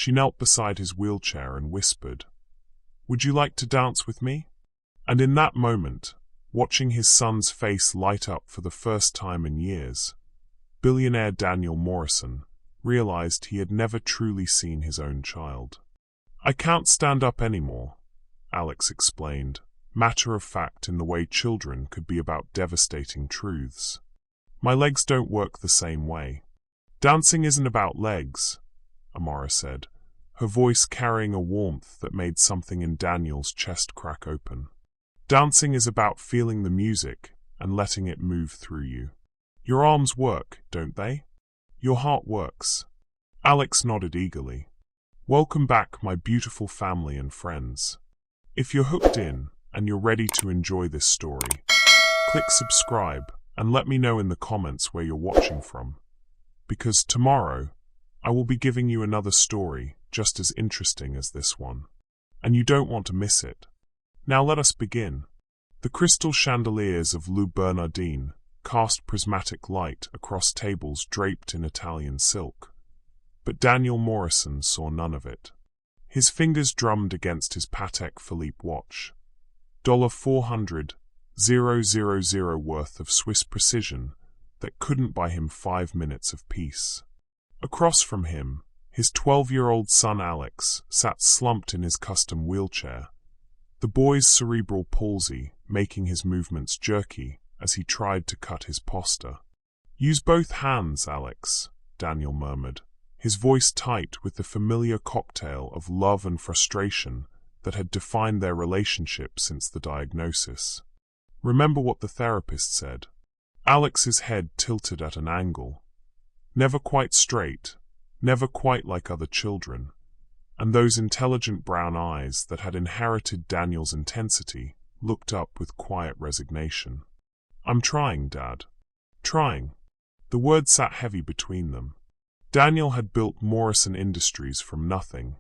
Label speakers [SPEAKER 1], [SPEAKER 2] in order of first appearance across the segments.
[SPEAKER 1] She knelt beside his wheelchair and whispered, "Would you like to dance with me?" And in that moment, watching his son's face light up for the first time in years, billionaire Daniel Morrison realized he had never truly seen his own child. "I can't stand up anymore," Alex explained, matter of fact in the way children could be about devastating truths. "My legs don't work the same way." "Dancing isn't about legs," Amara said, her voice carrying a warmth that made something in Daniel's chest crack open. "Dancing is about feeling the music and letting it move through you. Your arms work, don't they? Your heart works." Alex nodded eagerly. "Welcome back, my beautiful family and friends. If you're hooked in and you're ready to enjoy this story, click subscribe and let me know in the comments where you're watching from. Because tomorrow, I will be giving you another story just as interesting as this one. And you don't want to miss it. Now let us begin." The crystal chandeliers of Le Bernardin cast prismatic light across tables draped in Italian silk. But Daniel Morrison saw none of it. His fingers drummed against his Patek Philippe watch. $400,000 worth of Swiss precision that couldn't buy him 5 minutes of peace. Across from him, his 12-year-old son Alex sat slumped in his custom wheelchair, the boy's cerebral palsy making his movements jerky as he tried to cut his posture. "Use both hands, Alex," Daniel murmured, his voice tight with the familiar cocktail of love and frustration that had defined their relationship since the diagnosis. "Remember what the therapist said." Alex's head tilted at an angle. Never quite straight, never quite like other children, and those intelligent brown eyes that had inherited Daniel's intensity looked up with quiet resignation. "I'm trying, Dad. Trying." The word sat heavy between them. Daniel had built Morrison Industries from nothing,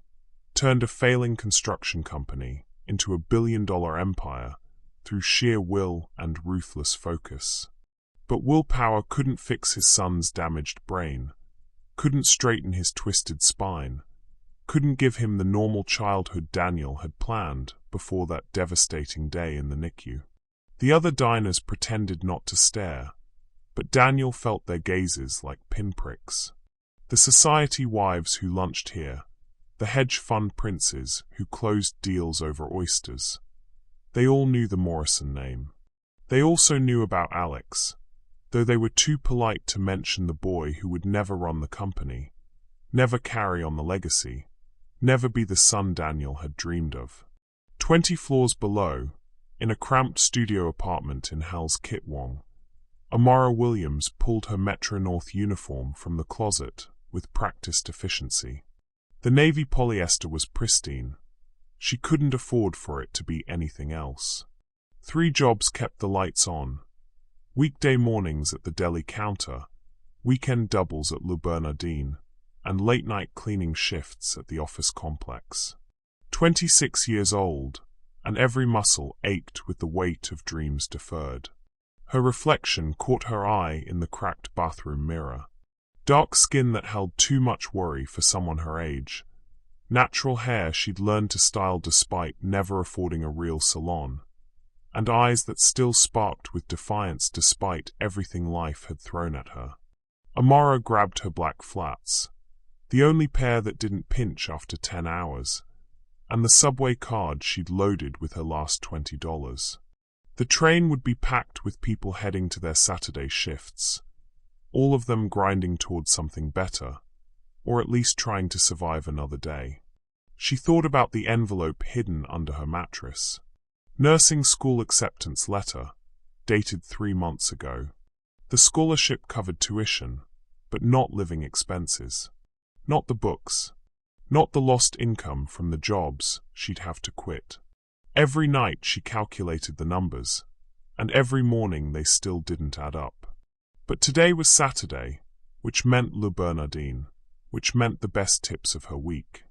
[SPEAKER 1] turned a failing construction company into a billion-dollar empire through sheer will and ruthless focus. But willpower couldn't fix his son's damaged brain, couldn't straighten his twisted spine, couldn't give him the normal childhood Daniel had planned before that devastating day in the NICU. The other diners pretended not to stare, but Daniel felt their gazes like pinpricks. The society wives who lunched here, the hedge fund princes who closed deals over oysters. They all knew the Morrison name. They also knew about Alex, though they were too polite to mention the boy who would never run the company, never carry on the legacy, never be the son Daniel had dreamed of. 20 floors below, in a cramped studio apartment in Hell's Kitwong, Amara Williams pulled her Metro-North uniform from the closet with practiced efficiency. The navy polyester was pristine. She couldn't afford for it to be anything else. 3 jobs kept the lights on. Weekday mornings at the deli counter, weekend doubles at Le Bernardin, and late-night cleaning shifts at the office complex. 26 years old, and every muscle ached with the weight of dreams deferred. Her reflection caught her eye in the cracked bathroom mirror. Dark skin that held too much worry for someone her age. Natural hair she'd learned to style despite never affording a real salon. And eyes that still sparked with defiance despite everything life had thrown at her. Amara grabbed her black flats, the only pair that didn't pinch after 10 hours, and the subway card she'd loaded with her last $20. The train would be packed with people heading to their Saturday shifts, all of them grinding towards something better, or at least trying to survive another day. She thought about the envelope hidden under her mattress. Nursing school acceptance letter, dated 3 months ago. The scholarship covered tuition, but not living expenses. Not the books. Not the lost income from the jobs she'd have to quit. Every night she calculated the numbers, and every morning they still didn't add up. But today was Saturday, which meant Le Bernardin, which meant the best tips of her week.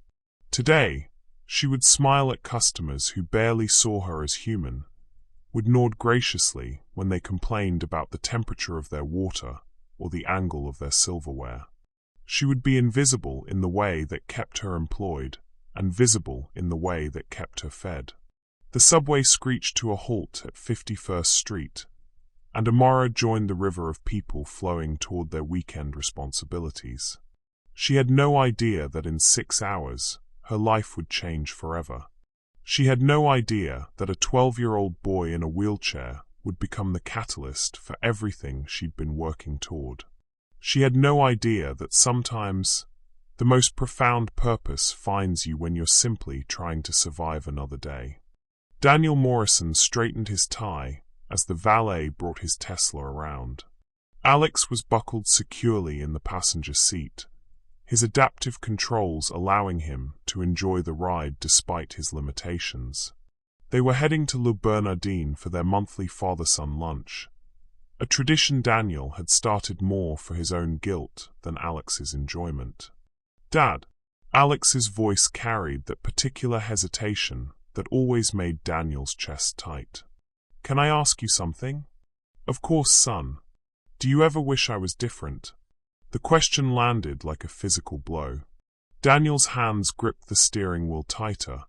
[SPEAKER 1] Today, she would smile at customers who barely saw her as human, would nod graciously when they complained about the temperature of their water or the angle of their silverware. She would be invisible in the way that kept her employed, and visible in the way that kept her fed. The subway screeched to a halt at 51st Street, and Amara joined the river of people flowing toward their weekend responsibilities. She had no idea that in 6 hours, her life would change forever. She had no idea that a 12-year-old boy in a wheelchair would become the catalyst for everything she'd been working toward. She had no idea that sometimes the most profound purpose finds you when you're simply trying to survive another day. Daniel Morrison straightened his tie as the valet brought his Tesla around. Alex was buckled securely in the passenger seat, his adaptive controls allowing him to enjoy the ride despite his limitations. They were heading to Le Bernardin for their monthly father-son lunch, a tradition Daniel had started more for his own guilt than Alex's enjoyment. "Dad." Alex's voice carried that particular hesitation that always made Daniel's chest tight. "Can I ask you something?" "Of course, son. Do you ever wish I was different?" The question landed like a physical blow. Daniel's hands gripped the steering wheel tighter,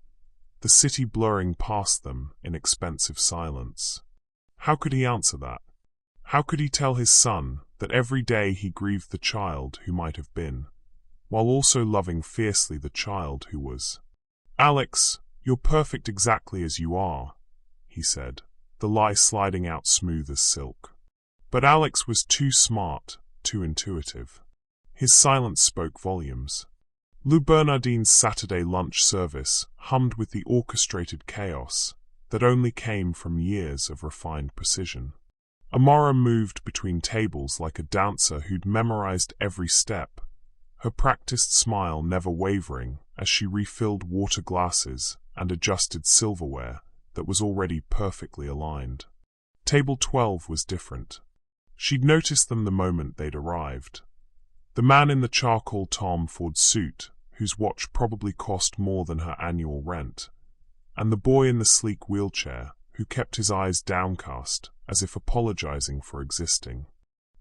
[SPEAKER 1] the city blurring past them in expensive silence. How could he answer that? How could he tell his son that every day he grieved the child who might have been, while also loving fiercely the child who was? "Alex, you're perfect exactly as you are," he said, the lie sliding out smooth as silk. But Alex was too smart, too intuitive. His silence spoke volumes. Le Bernardin's Saturday lunch service hummed with the orchestrated chaos that only came from years of refined precision. Amara moved between tables like a dancer who'd memorized every step, her practiced smile never wavering as she refilled water glasses and adjusted silverware that was already perfectly aligned. Table 12 was different. She'd noticed them the moment they'd arrived. The man in the charcoal Tom Ford suit, whose watch probably cost more than her annual rent, and the boy in the sleek wheelchair, who kept his eyes downcast as if apologizing for existing.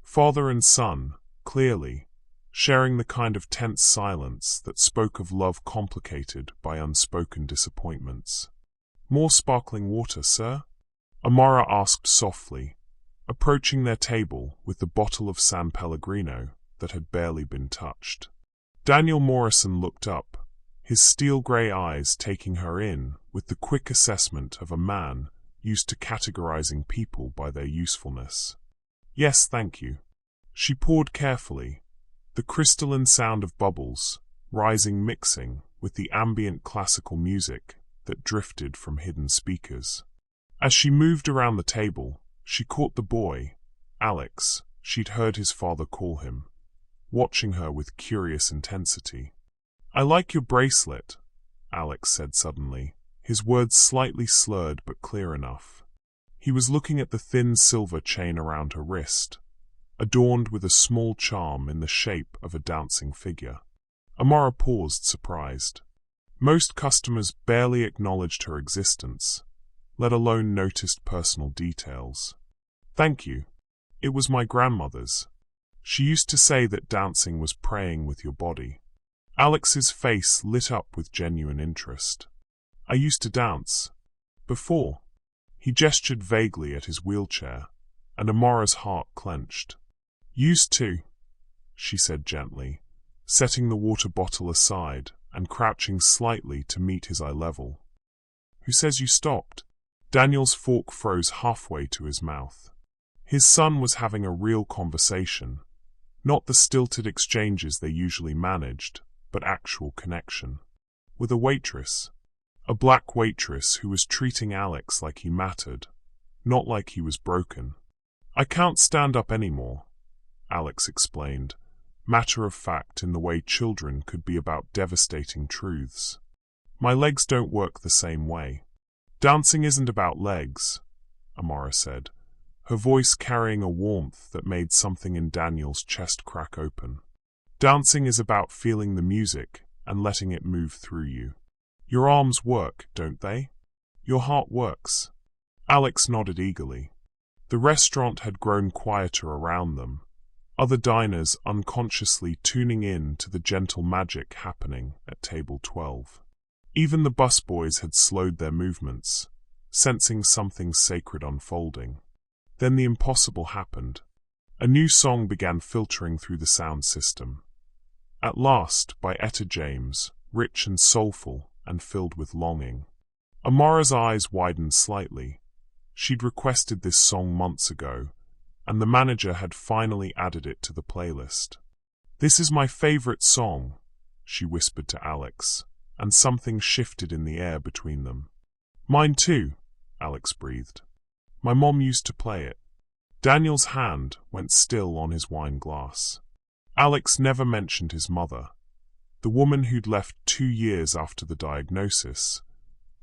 [SPEAKER 1] Father and son, clearly, sharing the kind of tense silence that spoke of love complicated by unspoken disappointments. "More sparkling water, sir?" Amara asked softly, approaching their table with the bottle of San Pellegrino that had barely been touched. Daniel Morrison looked up, his steel-gray eyes taking her in with the quick assessment of a man used to categorizing people by their usefulness. "Yes, thank you." She poured carefully, the crystalline sound of bubbles, rising mixing with the ambient classical music that drifted from hidden speakers. As she moved around the table, she caught the boy, Alex, she'd heard his father call him, watching her with curious intensity. "I like your bracelet," Alex said suddenly, his words slightly slurred but clear enough. He was looking at the thin silver chain around her wrist, adorned with a small charm in the shape of a dancing figure. Amara paused, surprised. Most customers barely acknowledged her existence, let alone noticed personal details. "Thank you. It was my grandmother's. She used to say that dancing was praying with your body." Alex's face lit up with genuine interest. "I used to dance. Before." He gestured vaguely at his wheelchair, and Amara's heart clenched. "Used to," she said gently, setting the water bottle aside and crouching slightly to meet his eye level. "Who says you stopped?" Daniel's fork froze halfway to his mouth. His son was having a real conversation, not the stilted exchanges they usually managed, but actual connection. With a waitress. A black waitress who was treating Alex like he mattered, not like he was broken. "I can't stand up anymore," Alex explained, matter of fact in the way children could be about devastating truths. "My legs don't work the same way." "Dancing isn't about legs," Amara said, her voice carrying a warmth that made something in Daniel's chest crack open. "Dancing is about feeling the music and letting it move through you. Your arms work, don't they? Your heart works." Alex nodded eagerly. The restaurant had grown quieter around them, other diners unconsciously tuning in to the gentle magic happening at table 12. Even the busboys had slowed their movements, sensing something sacred unfolding. Then the impossible happened. A new song began filtering through the sound system. At last, by Etta James, rich and soulful and filled with longing. Amara's eyes widened slightly. She'd requested this song months ago, and the manager had finally added it to the playlist. "This is my favorite song," she whispered to Alex, and something shifted in the air between them. "Mine too," Alex breathed. "My mom used to play it." Daniel's hand went still on his wine glass. Alex never mentioned his mother, the woman who'd left 2 years after the diagnosis,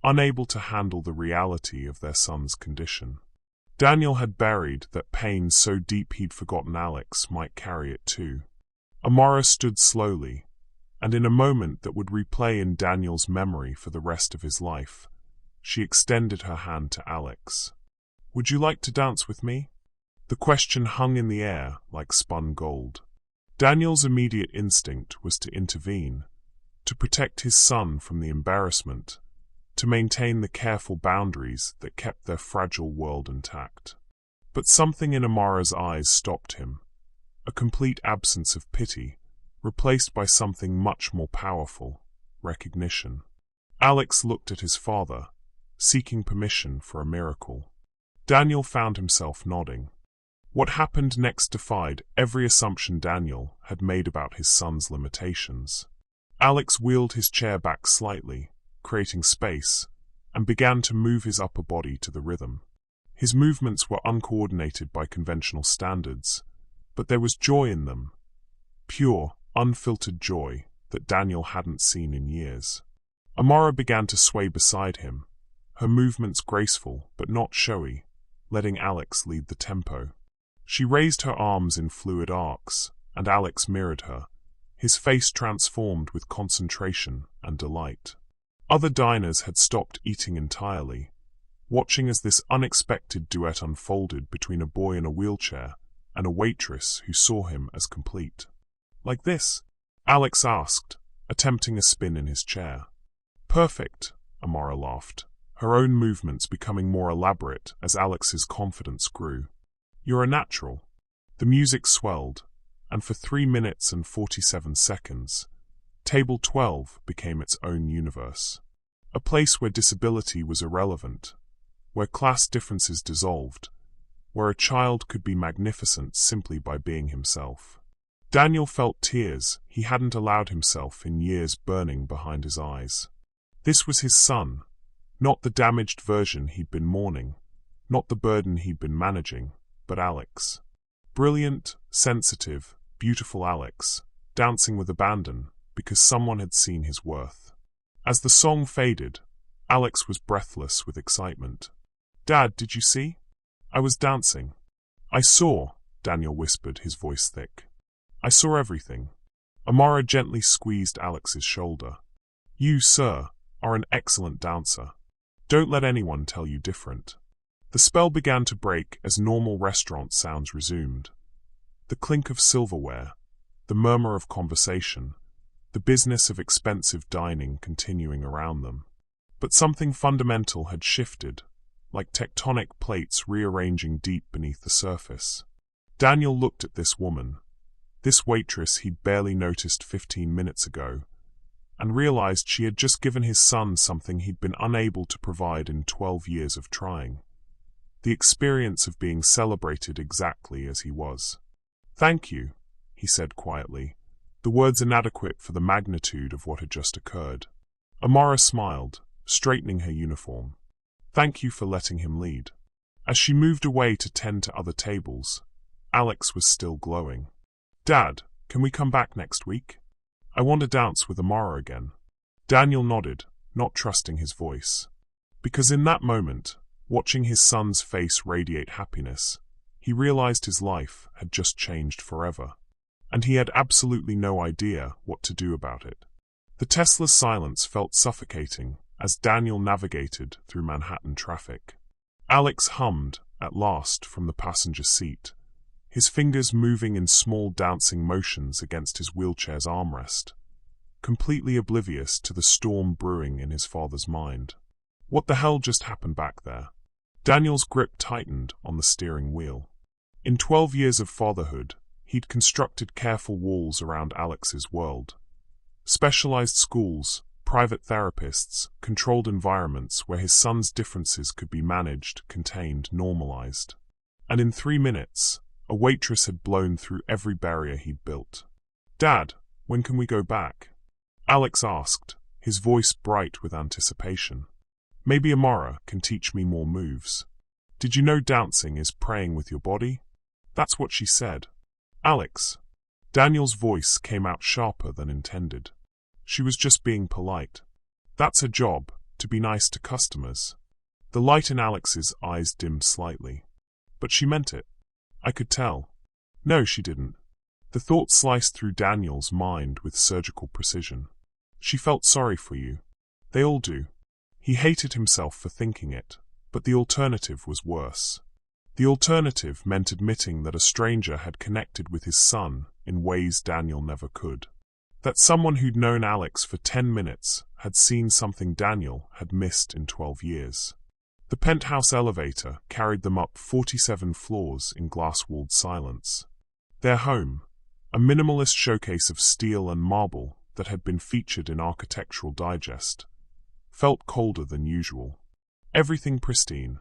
[SPEAKER 1] unable to handle the reality of their son's condition. Daniel had buried that pain so deep he'd forgotten Alex might carry it too. Amara stood slowly, and in a moment that would replay in Daniel's memory for the rest of his life, she extended her hand to Alex. "Would you like to dance with me?" The question hung in the air like spun gold. Daniel's immediate instinct was to intervene, to protect his son from the embarrassment, to maintain the careful boundaries that kept their fragile world intact. But something in Amara's eyes stopped him, a complete absence of pity, replaced by something much more powerful, recognition. Alex looked at his father, seeking permission for a miracle. Daniel found himself nodding. What happened next defied every assumption Daniel had made about his son's limitations. Alex wheeled his chair back slightly, creating space, and began to move his upper body to the rhythm. His movements were uncoordinated by conventional standards, but there was joy in them. Pure, unfiltered joy that Daniel hadn't seen in years. Amara began to sway beside him, her movements graceful but not showy, letting Alex lead the tempo. She raised her arms in fluid arcs, and Alex mirrored her, his face transformed with concentration and delight. Other diners had stopped eating entirely, watching as this unexpected duet unfolded between a boy in a wheelchair and a waitress who saw him as complete. "Like this?" Alex asked, attempting a spin in his chair. "Perfect," Amara laughed, her own movements becoming more elaborate as Alex's confidence grew. "You're a natural." The music swelled, and for 3 minutes and 47 seconds, Table 12 became its own universe. A place where disability was irrelevant, where class differences dissolved, where a child could be magnificent simply by being himself. Daniel felt tears he hadn't allowed himself in years burning behind his eyes. This was his son, not the damaged version he'd been mourning, not the burden he'd been managing, but Alex. Brilliant, sensitive, beautiful Alex, dancing with abandon because someone had seen his worth. As the song faded, Alex was breathless with excitement. "Dad, did you see? I was dancing." "I saw," Daniel whispered, his voice thick. "I saw everything." Amara gently squeezed Alex's shoulder. "You, sir, are an excellent dancer. Don't let anyone tell you different." The spell began to break as normal restaurant sounds resumed. The clink of silverware, the murmur of conversation, the business of expensive dining continuing around them. But something fundamental had shifted, like tectonic plates rearranging deep beneath the surface. Daniel looked at this woman, this waitress he'd barely noticed 15 minutes ago, and realized she had just given his son something he'd been unable to provide in 12 years of trying. The experience of being celebrated exactly as he was. "Thank you," he said quietly, the words inadequate for the magnitude of what had just occurred. Amara smiled, straightening her uniform. "Thank you for letting him lead." As she moved away to tend to other tables, Alex was still glowing. "Dad, can we come back next week? I want to dance with Amara again." Daniel nodded, not trusting his voice. Because in that moment, watching his son's face radiate happiness, he realized his life had just changed forever, and he had absolutely no idea what to do about it. The Tesla's silence felt suffocating as Daniel navigated through Manhattan traffic. Alex hummed, at last, from the passenger seat, his fingers moving in small dancing motions against his wheelchair's armrest, completely oblivious to the storm brewing in his father's mind. What the hell just happened back there? Daniel's grip tightened on the steering wheel. In 12 years of fatherhood, he'd constructed careful walls around Alex's world. Specialized schools, private therapists, controlled environments where his son's differences could be managed, contained, normalized. And in 3 minutes, a waitress had blown through every barrier he'd built. "Dad, when can we go back?" Alex asked, his voice bright with anticipation. "Maybe Amara can teach me more moves. Did you know dancing is praying with your body?" "That's what she said." "Alex." Daniel's voice came out sharper than intended. She was just being polite. "That's her job, to be nice to customers." The light in Alex's eyes dimmed slightly. "But she meant it. I could tell." "No, she didn't." The thought sliced through Daniel's mind with surgical precision. "She felt sorry for you. They all do." He hated himself for thinking it, but the alternative was worse. The alternative meant admitting that a stranger had connected with his son in ways Daniel never could. That someone who'd known Alex for 10 minutes had seen something Daniel had missed in 12 years. The penthouse elevator carried them up 47 floors in glass-walled silence. Their home, a minimalist showcase of steel and marble that had been featured in Architectural Digest, felt colder than usual. Everything pristine,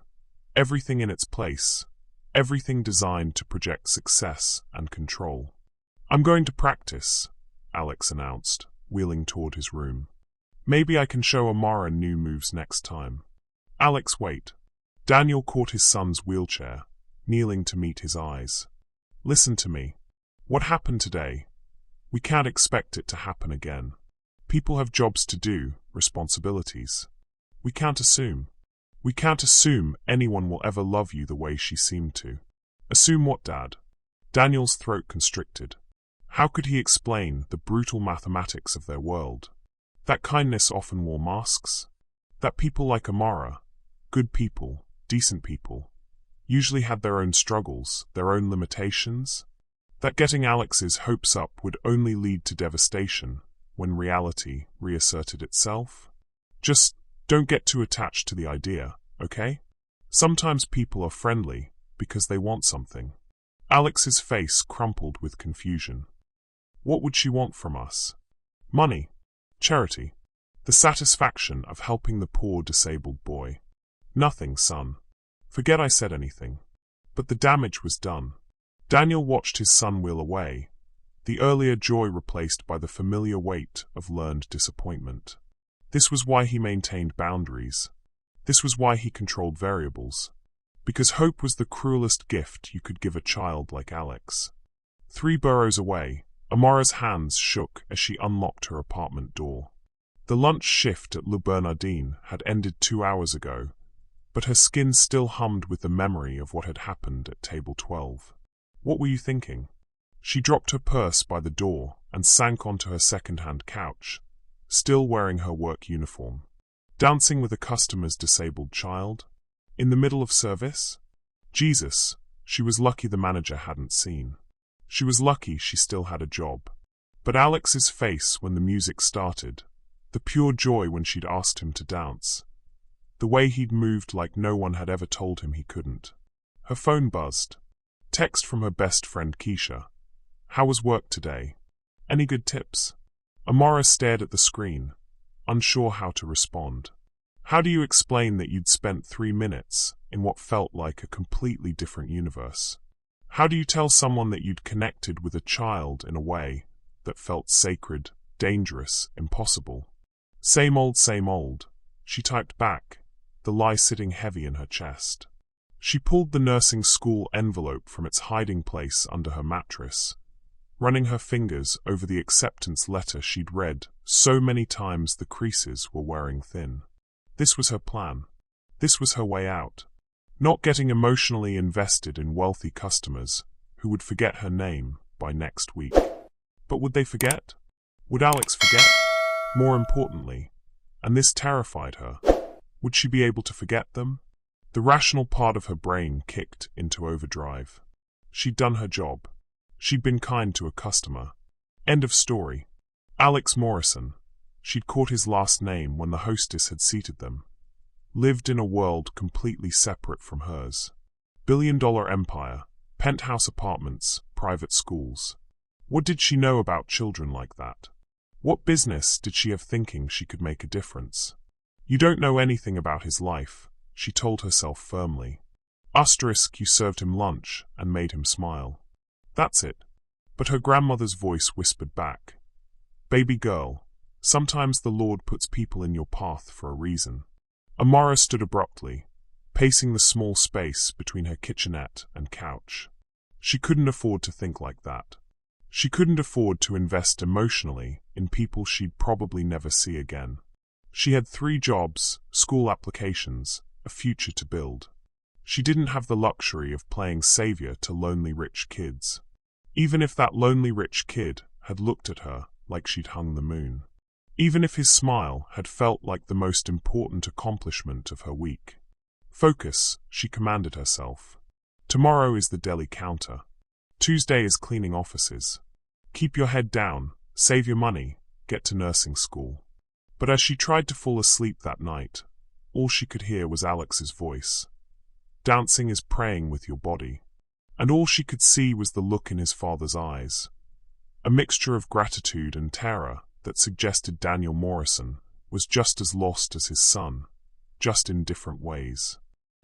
[SPEAKER 1] everything in its place, everything designed to project success and control. "I'm going to practice," Alex announced, wheeling toward his room. "Maybe I can show Amara new moves next time." "Alex, wait." Daniel caught his son's wheelchair, kneeling to meet his eyes. "Listen to me. What happened today? We can't expect it to happen again. People have jobs to do, responsibilities. We can't assume. We can't assume anyone will ever love you the way she seemed to." "Assume what, Dad?" Daniel's throat constricted. How could he explain the brutal mathematics of their world? That kindness often wore masks? That people like Amara, good people, decent people, usually had their own struggles, their own limitations? That getting Alex's hopes up would only lead to devastation when reality reasserted itself? Just don't get too attached to the idea, okay? Sometimes people are friendly because they want something. Alex's face crumpled with confusion. What would she want from us? Money, charity, the satisfaction of helping the poor disabled boy. Nothing, son. Forget I said anything. But the damage was done. Daniel watched his son wheel away, the earlier joy replaced by the familiar weight of learned disappointment. This was why he maintained boundaries. This was why he controlled variables. Because hope was the cruelest gift you could give a child like Alex. 3 boroughs away, Amara's hands shook as she unlocked her apartment door. The lunch shift at Le Bernardin had ended 2 hours ago, but her skin still hummed with the memory of what had happened at table 12. "What were you thinking?" She dropped her purse by the door and sank onto her second-hand couch, still wearing her work uniform. Dancing with a customer's disabled child? In the middle of service? Jesus, she was lucky the manager hadn't seen. She was lucky she still had a job. But Alex's face when the music started, the pure joy when she'd asked him to dance, the way he'd moved like no one had ever told him he couldn't. Her phone buzzed. Text from her best friend Keisha. "How was work today? Any good tips?" Amara stared at the screen, unsure how to respond. How do you explain that you'd spent 3 minutes in what felt like a completely different universe? How do you tell someone that you'd connected with a child in a way that felt sacred, dangerous, impossible? Same old, she typed back, the lie sitting heavy in her chest. She pulled the nursing school envelope from its hiding place under her mattress, running her fingers over the acceptance letter she'd read so many times the creases were wearing thin. This was her plan. This was her way out. Not getting emotionally invested in wealthy customers who would forget her name by next week. But would they forget? Would Alex forget? More importantly, and this terrified her, would she be able to forget them? The rational part of her brain kicked into overdrive. She'd done her job. She'd been kind to a customer. End of story. Alex Morrison, she'd caught his last name when the hostess had seated them, lived in a world completely separate from hers. Billion-dollar empire, penthouse apartments, private schools. What did she know about children like that? What business did she have thinking she could make a difference? You don't know anything about his life, she told herself firmly. Asterisk, you served him lunch and made him smile. That's it. But her grandmother's voice whispered back. Baby girl, sometimes the Lord puts people in your path for a reason. Amara stood abruptly, pacing the small space between her kitchenette and couch. She couldn't afford to think like that. She couldn't afford to invest emotionally in people she'd probably never see again. She had 3 jobs, school applications, a future to build. She didn't have the luxury of playing savior to lonely rich kids. Even if that lonely rich kid had looked at her like she'd hung the moon. Even if his smile had felt like the most important accomplishment of her week. Focus, she commanded herself. Tomorrow is the deli counter. Tuesday is cleaning offices. Keep your head down, save your money, get to nursing school. But as she tried to fall asleep that night, all she could hear was Alex's voice. Dancing is praying with your body. And all she could see was the look in his father's eyes. A mixture of gratitude and terror that suggested Daniel Morrison was just as lost as his son, just in different ways.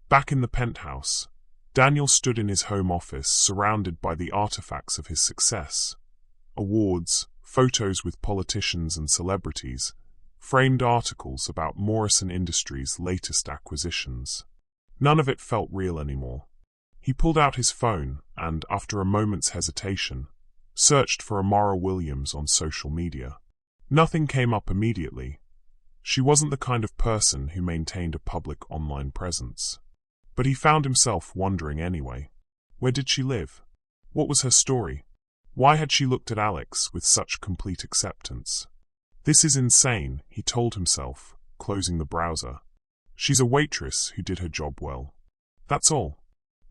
[SPEAKER 1] Back in the penthouse, Daniel stood in his home office surrounded by the artifacts of his success. Awards, photos with politicians and celebrities, framed articles about Morrison Industries' latest acquisitions. None of it felt real anymore. He pulled out his phone and, after a moment's hesitation, searched for Amara Williams on social media. Nothing came up immediately. She wasn't the kind of person who maintained a public online presence. But he found himself wondering anyway. Where did she live? What was her story? Why had she looked at Alex with such complete acceptance? This is insane, he told himself, closing the browser. She's a waitress who did her job well. That's all.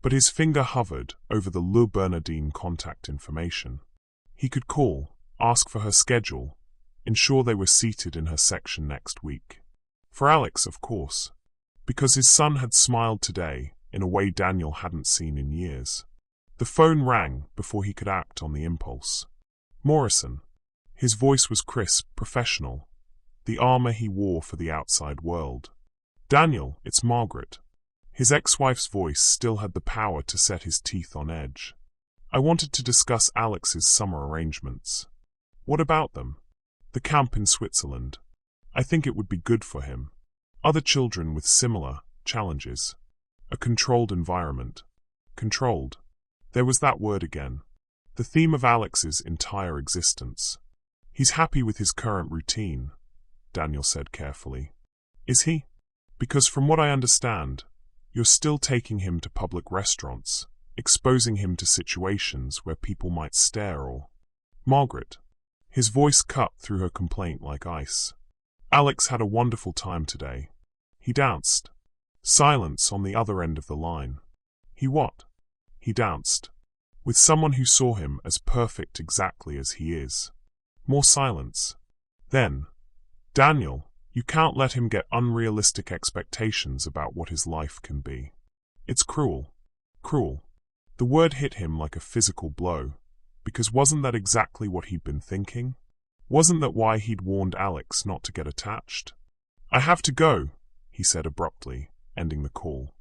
[SPEAKER 1] But his finger hovered over the Le Bernardine contact information. He could call, ask for her schedule, ensure they were seated in her section next week. For Alex, of course. Because his son had smiled today in a way Daniel hadn't seen in years. The phone rang before he could act on the impulse. Morrison. His voice was crisp, professional, the armor he wore for the outside world. Daniel, it's Margaret. His ex-wife's voice still had the power to set his teeth on edge. I wanted to discuss Alex's summer arrangements. What about them? The camp in Switzerland. I think it would be good for him. Other children with similar challenges. A controlled environment. Controlled. There was that word again. The theme of Alex's entire existence. He's happy with his current routine, Daniel said carefully. Is he? Because from what I understand, you're still taking him to public restaurants, exposing him to situations where people might stare or... Margaret. His voice cut through her complaint like ice. Alex had a wonderful time today. He danced. Silence on the other end of the line. He what? He danced. With someone who saw him as perfect exactly as he is. More silence. Then, Daniel, you can't let him get unrealistic expectations about what his life can be. It's cruel. Cruel. The word hit him like a physical blow, because wasn't that exactly what he'd been thinking? Wasn't that why he'd warned Alex not to get attached? I have to go, he said abruptly, ending the call.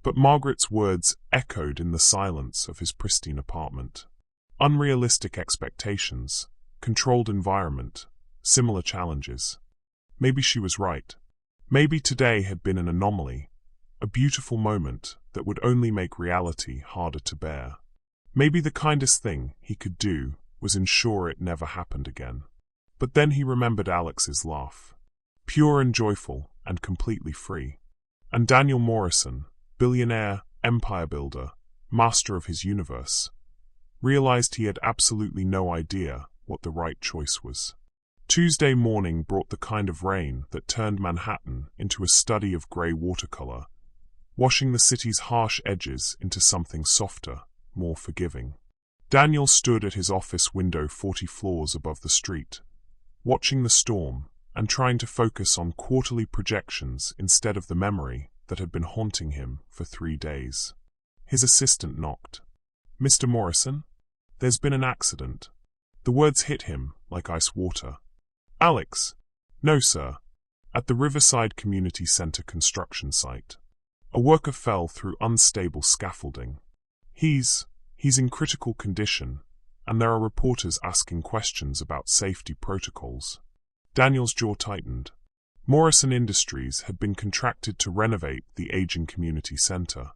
[SPEAKER 1] But Margaret's words echoed in the silence of his pristine apartment. Unrealistic expectations, controlled environment, similar challenges. Maybe she was right. Maybe today had been an anomaly, a beautiful moment that would only make reality harder to bear. Maybe the kindest thing he could do was ensure it never happened again. But then he remembered Alex's laugh. Pure and joyful and completely free. And Daniel Morrison, billionaire, empire builder, master of his universe, realized he had absolutely no idea what the right choice was. Tuesday morning brought the kind of rain that turned Manhattan into a study of grey watercolor, washing the city's harsh edges into something softer, more forgiving. Daniel stood at his office window 40 floors above the street, watching the storm and trying to focus on quarterly projections instead of the memory that had been haunting him for 3 days. His assistant knocked. "Mr. Morrison? There's been an accident." The words hit him like ice water. "Alex?" "No, sir. At the Riverside Community Center construction site. A worker fell through unstable scaffolding. He's in critical condition, and there are reporters asking questions about safety protocols." Daniel's jaw tightened. Morrison Industries had been contracted to renovate the aging community center,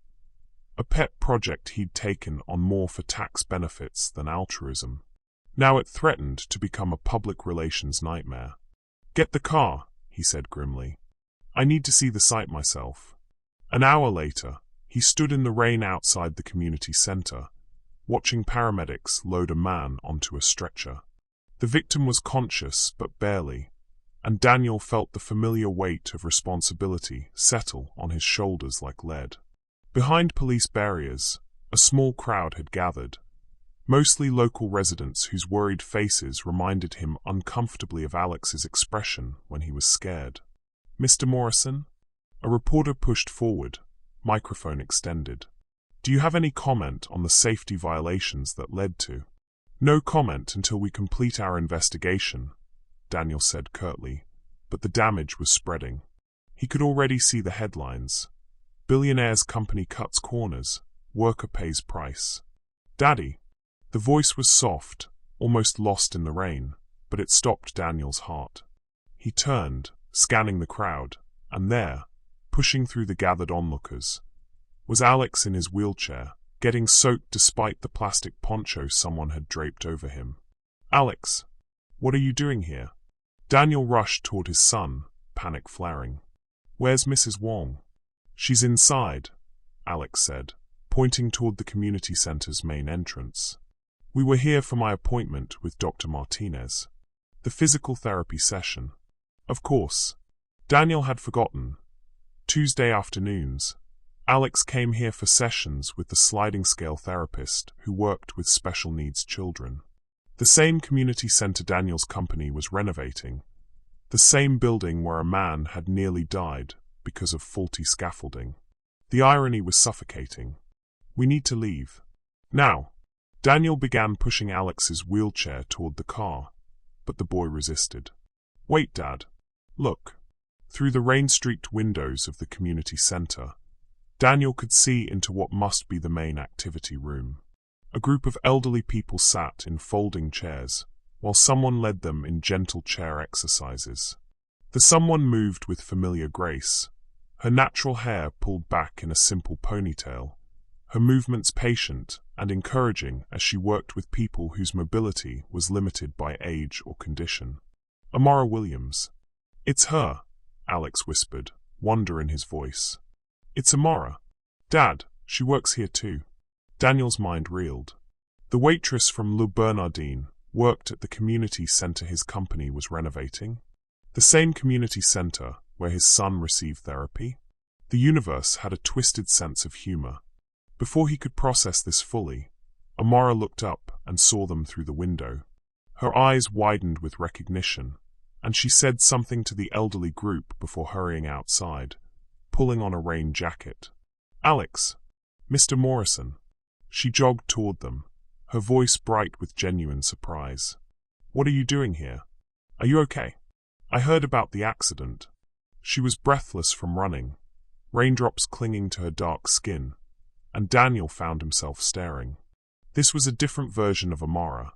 [SPEAKER 1] a pet project he'd taken on more for tax benefits than altruism. Now it threatened to become a public relations nightmare. "Get the car," he said grimly. "I need to see the site myself." An hour later, he stood in the rain outside the community center, watching paramedics load a man onto a stretcher. The victim was conscious, but barely, and Daniel felt the familiar weight of responsibility settle on his shoulders like lead. Behind police barriers, a small crowd had gathered, mostly local residents whose worried faces reminded him uncomfortably of Alex's expression when he was scared. "Mr. Morrison?" A reporter pushed forward, microphone extended. "Do you have any comment on the safety violations that led to?" "No comment until we complete our investigation," Daniel said curtly, but the damage was spreading. He could already see the headlines. "Billionaire's company cuts corners, worker pays price." "Daddy." The voice was soft, almost lost in the rain, but it stopped Daniel's heart. He turned, scanning the crowd, and there, pushing through the gathered onlookers, was Alex in his wheelchair, getting soaked despite the plastic poncho someone had draped over him. "Alex, what are you doing here?" Daniel rushed toward his son, panic flaring. "Where's Mrs. Wong?" "She's inside," Alex said, pointing toward the community center's main entrance. "We were here for my appointment with Dr. Martinez. The physical therapy session." Of course. Daniel had forgotten. Tuesday afternoons, Alex came here for sessions with the sliding scale therapist who worked with special needs children. The same community center Daniel's company was renovating. The same building where a man had nearly died because of faulty scaffolding. The irony was suffocating. "We need to leave. Now." Daniel began pushing Alex's wheelchair toward the car, but the boy resisted. "Wait, Dad. Look." Through the rain-streaked windows of the community center, Daniel could see into what must be the main activity room. A group of elderly people sat in folding chairs, while someone led them in gentle chair exercises. The someone moved with familiar grace, her natural hair pulled back in a simple ponytail, her movements patient and encouraging as she worked with people whose mobility was limited by age or condition. Amara Williams. "It's her," Alex whispered, wonder in his voice. "It's Amara. Dad, she works here too." Daniel's mind reeled. The waitress from Le Bernardin worked at the community center his company was renovating. The same community center where his son received therapy. The universe had a twisted sense of humor. Before he could process this fully, Amara looked up and saw them through the window. Her eyes widened with recognition, and she said something to the elderly group before hurrying outside, pulling on a rain jacket. "Alex, Mr. Morrison." She jogged toward them, her voice bright with genuine surprise. "What are you doing here? Are you okay?" "I heard about the accident." She was breathless from running, raindrops clinging to her dark skin, and Daniel found himself staring. This was a different version of Amara,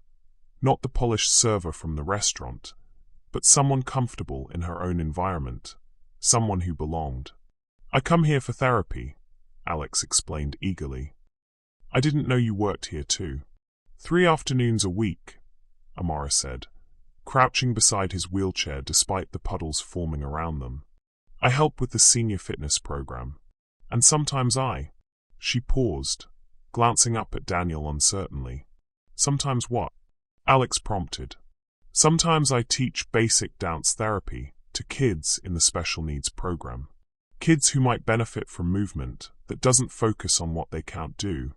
[SPEAKER 1] not the polished server from the restaurant, but someone comfortable in her own environment, someone who belonged. "I come here for therapy," Alex explained eagerly. "I didn't know you worked here too." 3 afternoons a week, Amara said, crouching beside his wheelchair despite the puddles forming around them. "I help with the senior fitness program. And sometimes She paused, glancing up at Daniel uncertainly. "Sometimes what?" Alex prompted. "Sometimes I teach basic dance therapy to kids in the special needs program. Kids who might benefit from movement that doesn't focus on what they can't do,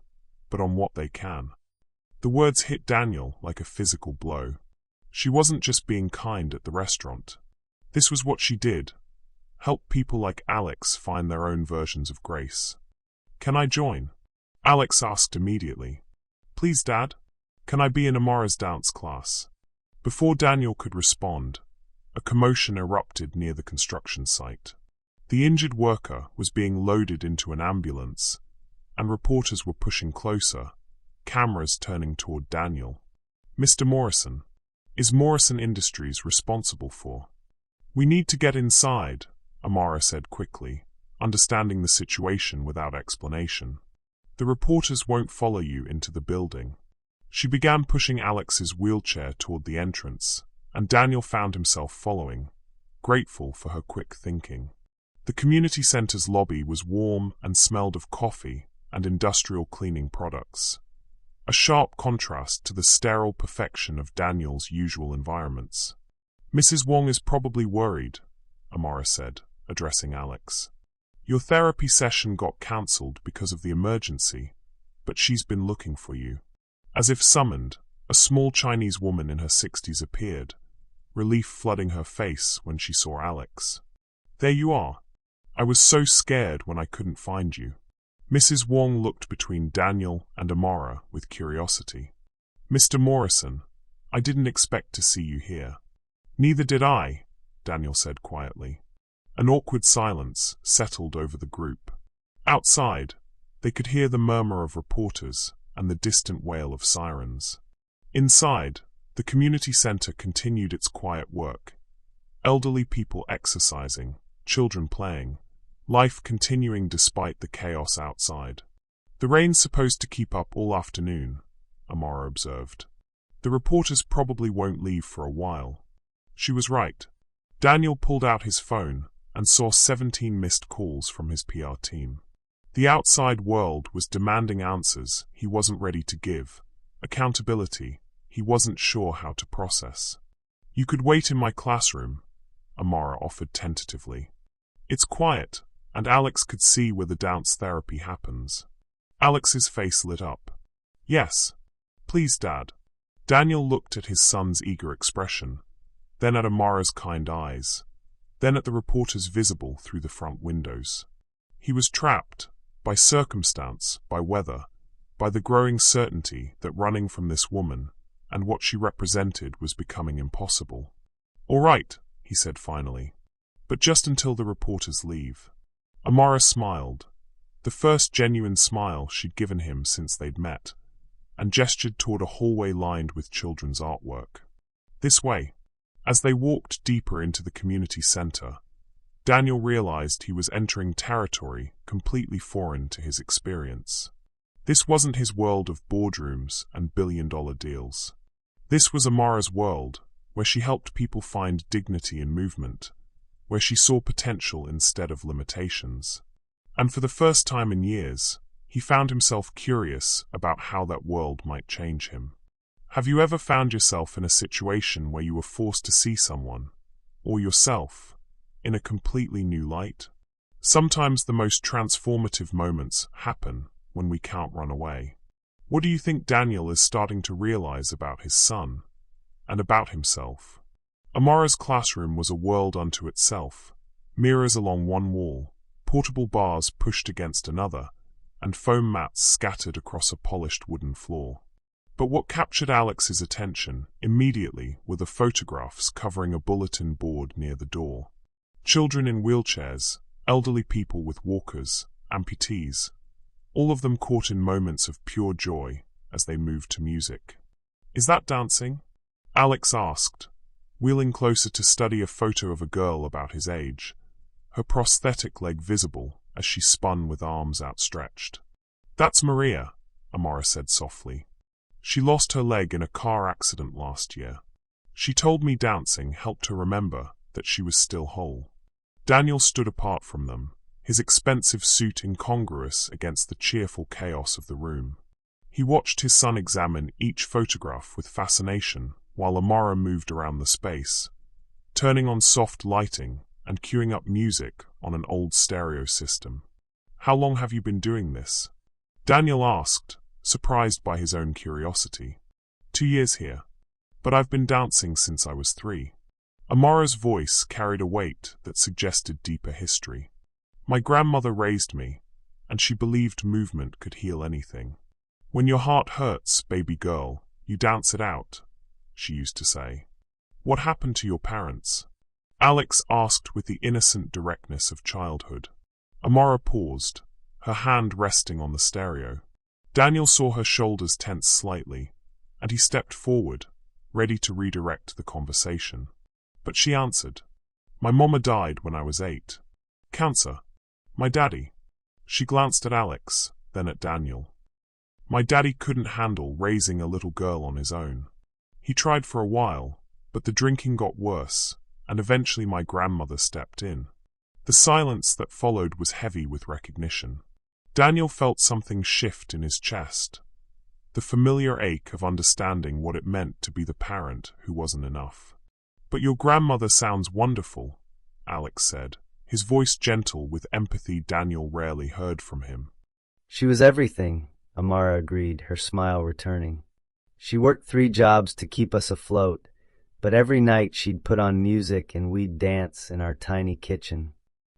[SPEAKER 1] but on what they can. The words hit Daniel like a physical blow. She wasn't just being kind at the restaurant. This was what she did. Help people like Alex find their own versions of grace. "Can I join?" Alex asked immediately. "Please, Dad. Can I be in Amara's dance class?" Before Daniel could respond, a commotion erupted near the construction site. The injured worker was being loaded into an ambulance, and reporters were pushing closer, cameras turning toward Daniel. "Mr. Morrison, is Morrison Industries responsible for?" "We need to get inside," Amara said quickly, understanding the situation without explanation. "The reporters won't follow you into the building." She began pushing Alex's wheelchair toward the entrance, and Daniel found himself following, grateful for her quick thinking. The community center's lobby was warm and smelled of coffee and industrial cleaning products, a sharp contrast to the sterile perfection of Daniel's usual environments. "Mrs. Wong is probably worried," Amara said, addressing Alex. "Your therapy session got cancelled because of the emergency, but she's been looking for you." As if summoned, a small Chinese woman in her 60s appeared, relief flooding her face when she saw Alex. "There you are. I was so scared when I couldn't find you." Mrs. Wong looked between Daniel and Amara with curiosity. "Mr. Morrison, I didn't expect to see you here." "Neither did I," Daniel said quietly. An awkward silence settled over the group. Outside, they could hear the murmur of reporters and the distant wail of sirens. Inside, the community center continued its quiet work. Elderly people exercising, children playing, life continuing despite the chaos outside. "The rain's supposed to keep up all afternoon," Amara observed. "The reporters probably won't leave for a while." She was right. Daniel pulled out his phone and saw 17 missed calls from his PR team. The outside world was demanding answers he wasn't ready to give, accountability he wasn't sure how to process. "You could wait in my classroom," Amara offered tentatively. "It's quiet, and Alex could see where the dance therapy happens." Alex's face lit up. "Yes. Please, Dad." Daniel looked at his son's eager expression, then at Amara's kind eyes, then at the reporters visible through the front windows. He was trapped, by circumstance, by weather, by the growing certainty that running from this woman and what she represented was becoming impossible. "All right," he said finally, "but just until the reporters leave." Amara smiled, the first genuine smile she'd given him since they'd met, and gestured toward a hallway lined with children's artwork. "This way." As they walked deeper into the community center, Daniel realized he was entering territory completely foreign to his experience. This wasn't his world of boardrooms and billion-dollar deals. This was Amara's world, where she helped people find dignity in movement, where she saw potential instead of limitations. And for the first time in years, he found himself curious about how that world might change him. Have you ever found yourself in a situation where you were forced to see someone, or yourself, in a completely new light? Sometimes the most transformative moments happen when we can't run away. What do you think Daniel is starting to realize about his son, and about himself? Amara's classroom was a world unto itself, mirrors along one wall, portable bars pushed against another, and foam mats scattered across a polished wooden floor. But what captured Alex's attention immediately were the photographs covering a bulletin board near the door. Children in wheelchairs, elderly people with walkers, amputees, all of them caught in moments of pure joy as they moved to music. "Is that dancing?" Alex asked, wheeling closer to study a photo of a girl about his age, her prosthetic leg visible as she spun with arms outstretched. "That's Maria," Amara said softly. "She lost her leg in a car accident last year. She told me dancing helped her remember that she was still whole." Daniel stood apart from them, his expensive suit incongruous against the cheerful chaos of the room. He watched his son examine each photograph with fascination while Amara moved around the space, turning on soft lighting and queuing up music on an old stereo system. "How long have you been doing this?" Daniel asked, surprised by his own curiosity. 2 years here, but I've been dancing since I was 3. Amara's voice carried a weight that suggested deeper history. My grandmother raised me, and she believed movement could heal anything. When your heart hurts, baby girl, you dance it out, she used to say. What happened to your parents? Alex asked with the innocent directness of childhood. Amara paused, her hand resting on the stereo. Daniel saw her shoulders tense slightly, and he stepped forward, ready to redirect the conversation. But she answered, My mama died when I was 8. Cancer. My daddy. She glanced at Alex, then at Daniel. My daddy couldn't handle raising a little girl on his own. He tried for a while, but the drinking got worse, and eventually my grandmother stepped in. The silence that followed was heavy with recognition. Daniel felt something shift in his chest, the familiar ache of understanding what it meant to be the parent who wasn't enough. But your grandmother sounds wonderful, Alex said, his voice gentle with empathy Daniel rarely heard from him.
[SPEAKER 2] She was everything, Amara agreed, her smile returning. She worked 3 jobs to keep us afloat, but every night she'd put on music and we'd dance in our tiny kitchen.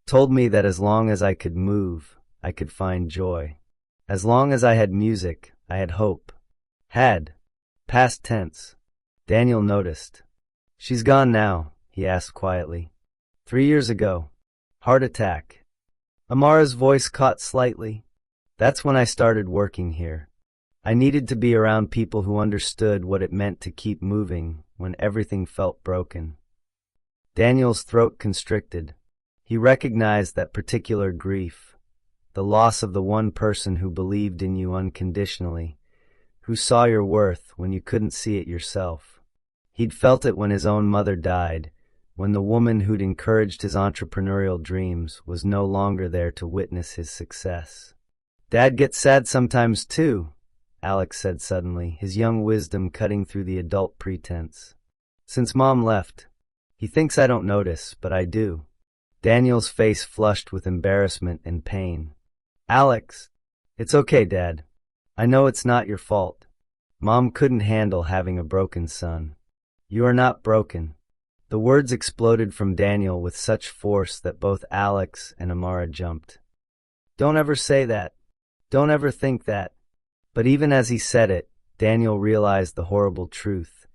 [SPEAKER 2] Told me that as long as I could move, I could find joy. As long as I had music, I had hope. Had. Past tense. Daniel noticed. She's gone now, he asked quietly. 3 years ago. Heart attack. Amara's voice caught slightly. That's when I started working here. I needed to be around people who understood what it meant to keep moving when everything felt broken. Daniel's throat constricted. He recognized that particular grief, the loss of the one person who believed in you unconditionally, who saw your worth when you couldn't see it yourself. He'd felt it when his own mother died, when the woman who'd encouraged his entrepreneurial dreams was no longer there to witness his success. Dad gets sad sometimes too, Alex said suddenly, his young wisdom cutting through the adult pretense. Since Mom left, he thinks I don't notice, but I do. Daniel's face flushed with embarrassment and pain. Alex, it's okay, Dad. I know it's not your fault. Mom couldn't handle having a broken son. You are not broken. The words exploded from Daniel with such force that both Alex and Amara jumped. Don't ever say that. Don't ever think that. But even as he said it, Daniel realized the horrible truth.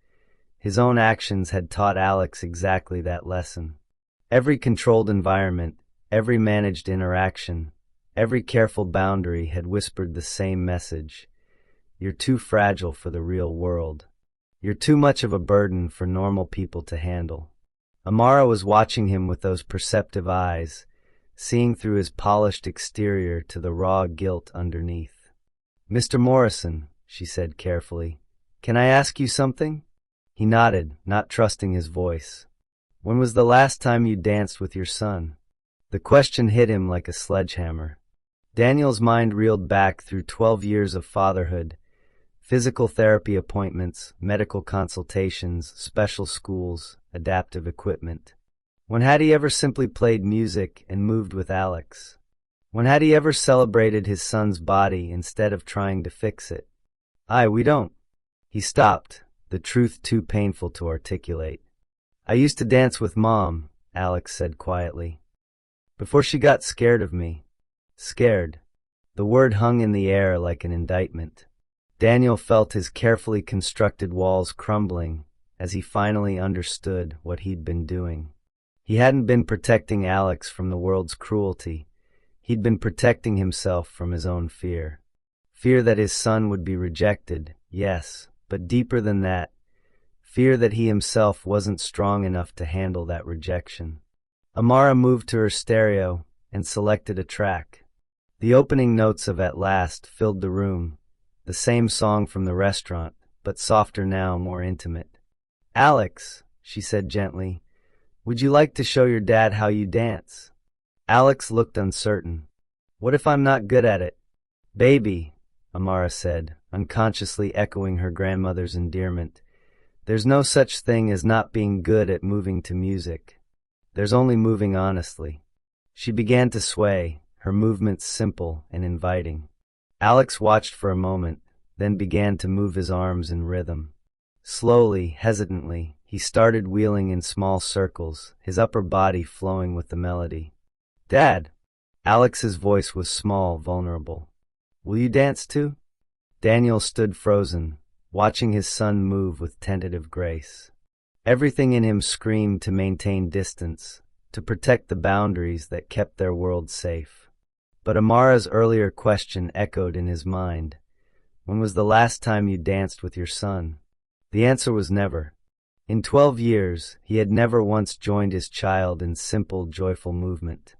[SPEAKER 2] His own actions had taught Alex exactly that lesson. Every controlled environment, every managed interaction, every careful boundary had whispered the same message. You're too fragile for the real world. You're too much of a burden for normal people to handle. Amara was watching him with those perceptive eyes, seeing through his polished exterior to the raw guilt underneath. Mr. Morrison, she said carefully, can I ask you something? He nodded, not trusting his voice. When was the last time you danced with your son? The question hit him like a sledgehammer. Daniel's mind reeled back through 12 years of fatherhood, physical therapy appointments, medical consultations, special schools, adaptive equipment. When had he ever simply played music and moved with Alex? When had he ever celebrated his son's body instead of trying to fix it? We don't. He stopped, the truth too painful to articulate. I used to dance with Mom, Alex said quietly. Before she got scared of me. Scared. The word hung in the air like an indictment. Daniel felt his carefully constructed walls crumbling as he finally understood what he'd been doing. He hadn't been protecting Alex from the world's cruelty. He'd been protecting himself from his own fear. Fear that his son would be rejected, yes, but deeper than that, fear that he himself wasn't strong enough to handle that rejection. Amara moved to her stereo and selected a track. The opening notes of At Last filled the room, the same song from the restaurant, but softer now, more intimate. Alex, she said gently, would you like to show your dad how you dance? Alex looked uncertain. What if I'm not good at it? Baby, Amara said, unconsciously echoing her grandmother's endearment. There's no such thing as not being good at moving to music. There's only moving honestly. She began to sway, her movements simple and inviting. Alex watched for a moment, then began to move his arms in rhythm. Slowly, hesitantly, he started wheeling in small circles, his upper body flowing with the melody. "Dad!" Alex's voice was small, vulnerable. "Will you dance too?" Daniel stood frozen, watching his son move with tentative grace. Everything in him screamed to maintain distance, to protect the boundaries that kept their world safe. But Amara's earlier question echoed in his mind. When was the last time you danced with your son? The answer was never. In 12 years, he had never once joined his child in simple, joyful movement.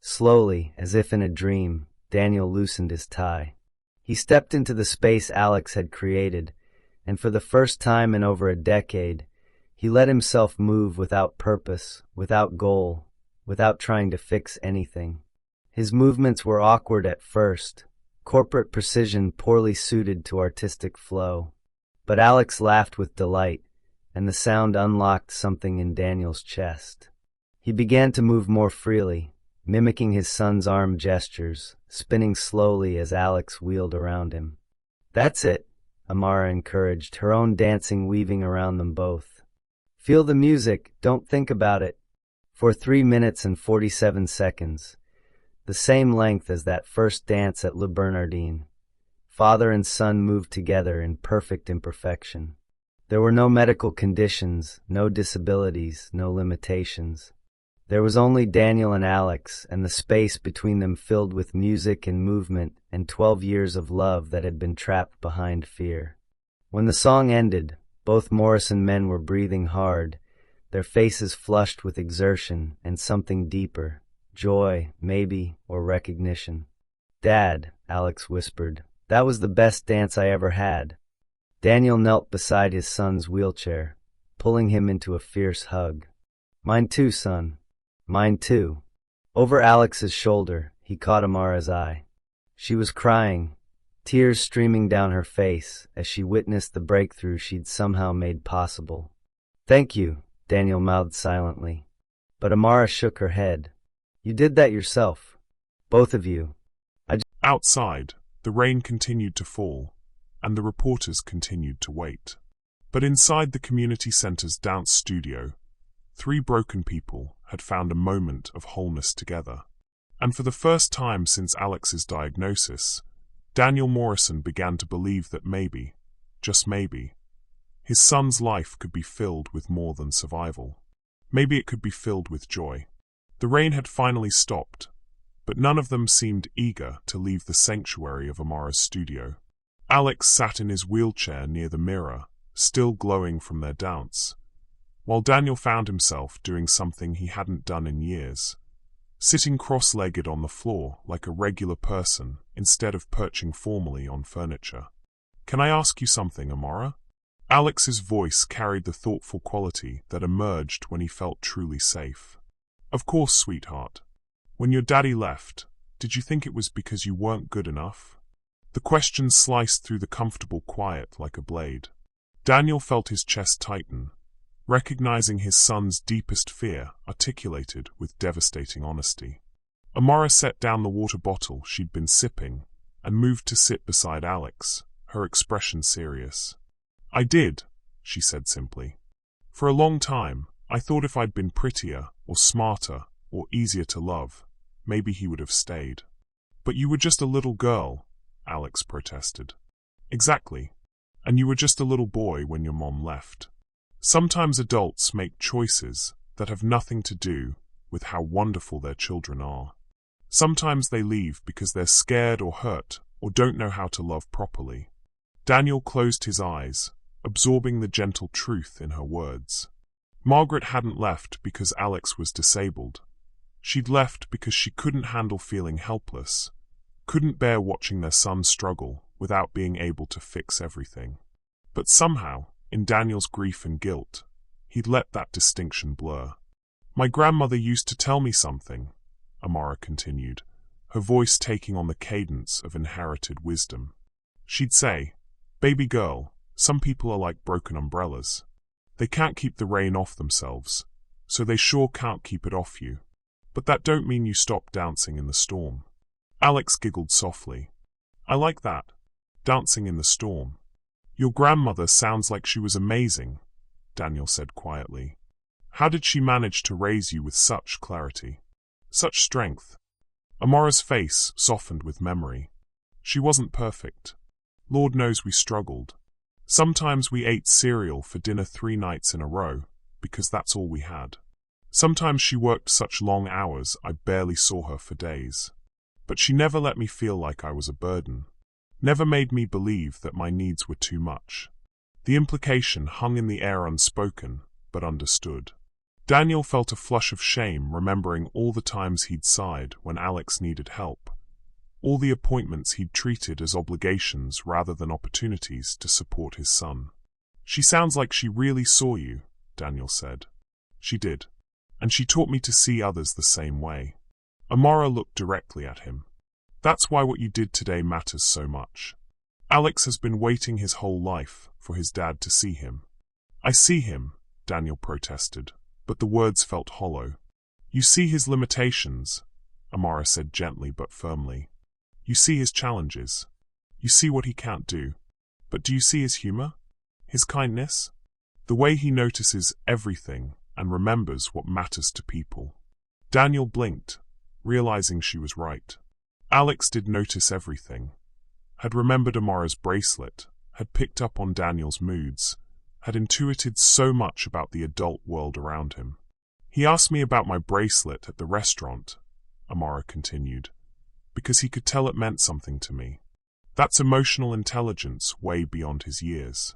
[SPEAKER 2] Slowly, as if in a dream, Daniel loosened his tie. He stepped into the space Alex had created, and for the first time in over a decade, he let himself move without purpose, without goal, without trying to fix anything. His movements were awkward at first, corporate precision poorly suited to artistic flow. But Alex laughed with delight, and the sound unlocked something in Daniel's chest. He began to move more freely, mimicking his son's arm gestures, spinning slowly as Alex wheeled around him. "That's it," Amara encouraged, her own dancing weaving around them both. "Feel the music, don't think about it." For 3 minutes and 47 seconds, the same length as that first dance at Le Bernardin, father and son moved together in perfect imperfection. There were no medical conditions, no disabilities, no limitations. There was only Daniel and Alex, and the space between them filled with music and movement and 12 years of love that had been trapped behind fear. When the song ended, both Morrison men were breathing hard, their faces flushed with exertion and something deeper, joy, maybe, or recognition. "Dad," Alex whispered, "that was the best dance I ever had." Daniel knelt beside his son's wheelchair, pulling him into a fierce hug. "Mine too, son. Mine too." Over Alex's shoulder, he caught Amara's eye. She was crying, tears streaming down her face as she witnessed the breakthrough she'd somehow made possible. "Thank you," Daniel mouthed silently. But Amara shook her head. "You did that yourself. Both of you."
[SPEAKER 1] Outside, the rain continued to fall, and the reporters continued to wait. But inside the community center's dance studio, 3 broken people had found a moment of wholeness together. And for the first time since Alex's diagnosis, Daniel Morrison began to believe that maybe, just maybe, his son's life could be filled with more than survival. Maybe it could be filled with joy. The rain had finally stopped, but none of them seemed eager to leave the sanctuary of Amara's studio. Alex sat in his wheelchair near the mirror, still glowing from their dance, while Daniel found himself doing something he hadn't done in years, sitting cross-legged on the floor like a regular person instead of perching formally on furniture. "Can I ask you something, Amara?" Alex's voice carried the thoughtful quality that emerged when he felt truly safe. "Of course, sweetheart. When your daddy left, did you think it was because you weren't good enough?" The question sliced through the comfortable quiet like a blade. Daniel felt his chest tighten, recognizing his son's deepest fear articulated with devastating honesty. Amara set down the water bottle she'd been sipping and moved to sit beside Alex, her expression serious. "I did," she said simply. "For a long time, I thought if I'd been prettier or smarter or easier to love, maybe he would have stayed." "But you were just a little girl," Alex protested. "Exactly. And you were just a little boy when your mom left." Sometimes adults make choices that have nothing to do with how wonderful their children are. Sometimes they leave because they're scared or hurt or don't know how to love properly. Daniel closed his eyes, absorbing the gentle truth in her words. Margaret hadn't left because Alex was disabled. She'd left because she couldn't handle feeling helpless, couldn't bear watching their son struggle without being able to fix everything. But somehow, in Daniel's grief and guilt, he'd let that distinction blur. "My grandmother used to tell me something," Amara continued, her voice taking on the cadence of inherited wisdom. "She'd say, 'Baby girl, some people are like broken umbrellas. They can't keep the rain off themselves, so they sure can't keep it off you. But that don't mean you stop dancing in the storm.'" Alex giggled softly. "I like that. dancing in the storm. Your grandmother sounds like she was amazing, Daniel said quietly. How did she manage to raise you with such clarity? Such strength? Amora's face softened with memory. She wasn't perfect. Lord knows we struggled. Sometimes we ate cereal for dinner 3 nights in a row, because that's all we had. Sometimes she worked such long hours I barely saw her for days. But she never let me feel like I was a burden. Never made me believe that my needs were too much. The implication hung in the air unspoken, but understood. Daniel felt a flush of shame remembering all the times he'd sighed when Alex needed help. All the appointments he'd treated as obligations rather than opportunities to support his son. She sounds like she really saw you, Daniel said. She did. And she taught me to see others the same way. Amora looked directly at him. That's why what you did today matters so much. Alex has been waiting his whole life for his dad to see him. I see him, Daniel protested, but the words felt hollow. You see his limitations, Amora said gently but firmly. You see his challenges. You see what he can't do. But do you see his humor? His kindness? The way he notices everything and remembers what matters to people. Daniel blinked, realizing she was right. Alex did notice everything. Had remembered Amora's bracelet, had picked up on Daniel's moods, had intuited so much about the adult world around him. He asked me about my bracelet at the restaurant, Amora continued, because he could tell it meant something to me. That's emotional intelligence way beyond his years.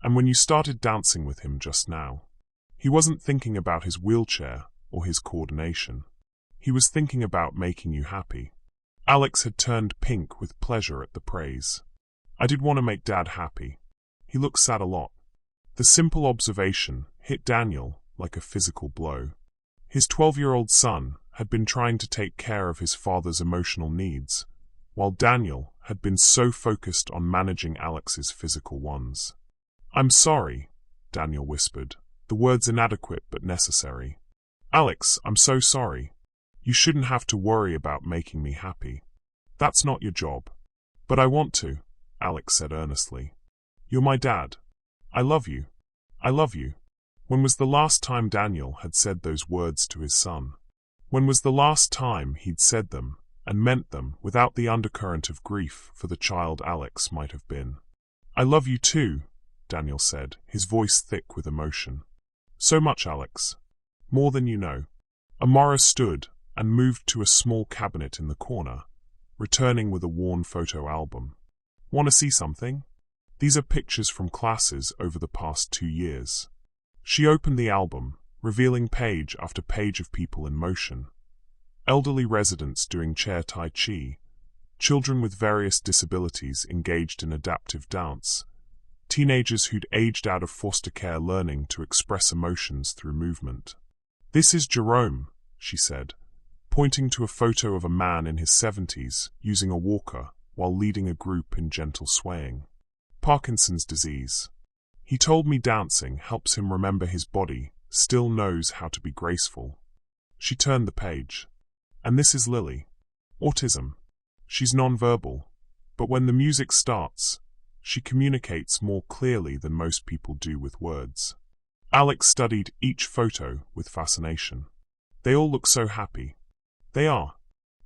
[SPEAKER 1] And when you started dancing with him just now, he wasn't thinking about his wheelchair or his coordination. He was thinking about making you happy. Alex had turned pink with pleasure at the praise. I did want to make Dad happy. He looked sad a lot. The simple observation hit Daniel like a physical blow. His 12-year-old son had been trying to take care of his father's emotional needs, while Daniel had been so focused on managing Alex's physical ones. I'm sorry, Daniel whispered, the words inadequate but necessary. Alex, I'm so sorry. You shouldn't have to worry about making me happy. That's not your job. But I want to, Alex said earnestly. You're my dad. I love you. I love you. When was the last time Daniel had said those words to his son? When was the last time he'd said them and meant them without the undercurrent of grief for the child Alex might have been? I love you too, Daniel said, his voice thick with emotion. So much, Alex. More than you know. Amora stood and moved to a small cabinet in the corner, returning with a worn photo album. Want to see something? These are pictures from classes over the past 2 years. She opened the album, revealing page after page of people in motion. Elderly residents doing chair tai chi, children with various disabilities engaged in adaptive dance, teenagers who'd aged out of foster care learning to express emotions through movement. This is Jerome, she said, pointing to a photo of a man in his 70s using a walker while leading a group in gentle swaying. Parkinson's disease. He told me dancing helps him remember his body still knows how to be graceful. She turned the page. And this is Lily. Autism. She's nonverbal, but when the music starts, she communicates more clearly than most people do with words. Alex studied each photo with fascination. They all look so happy. They are.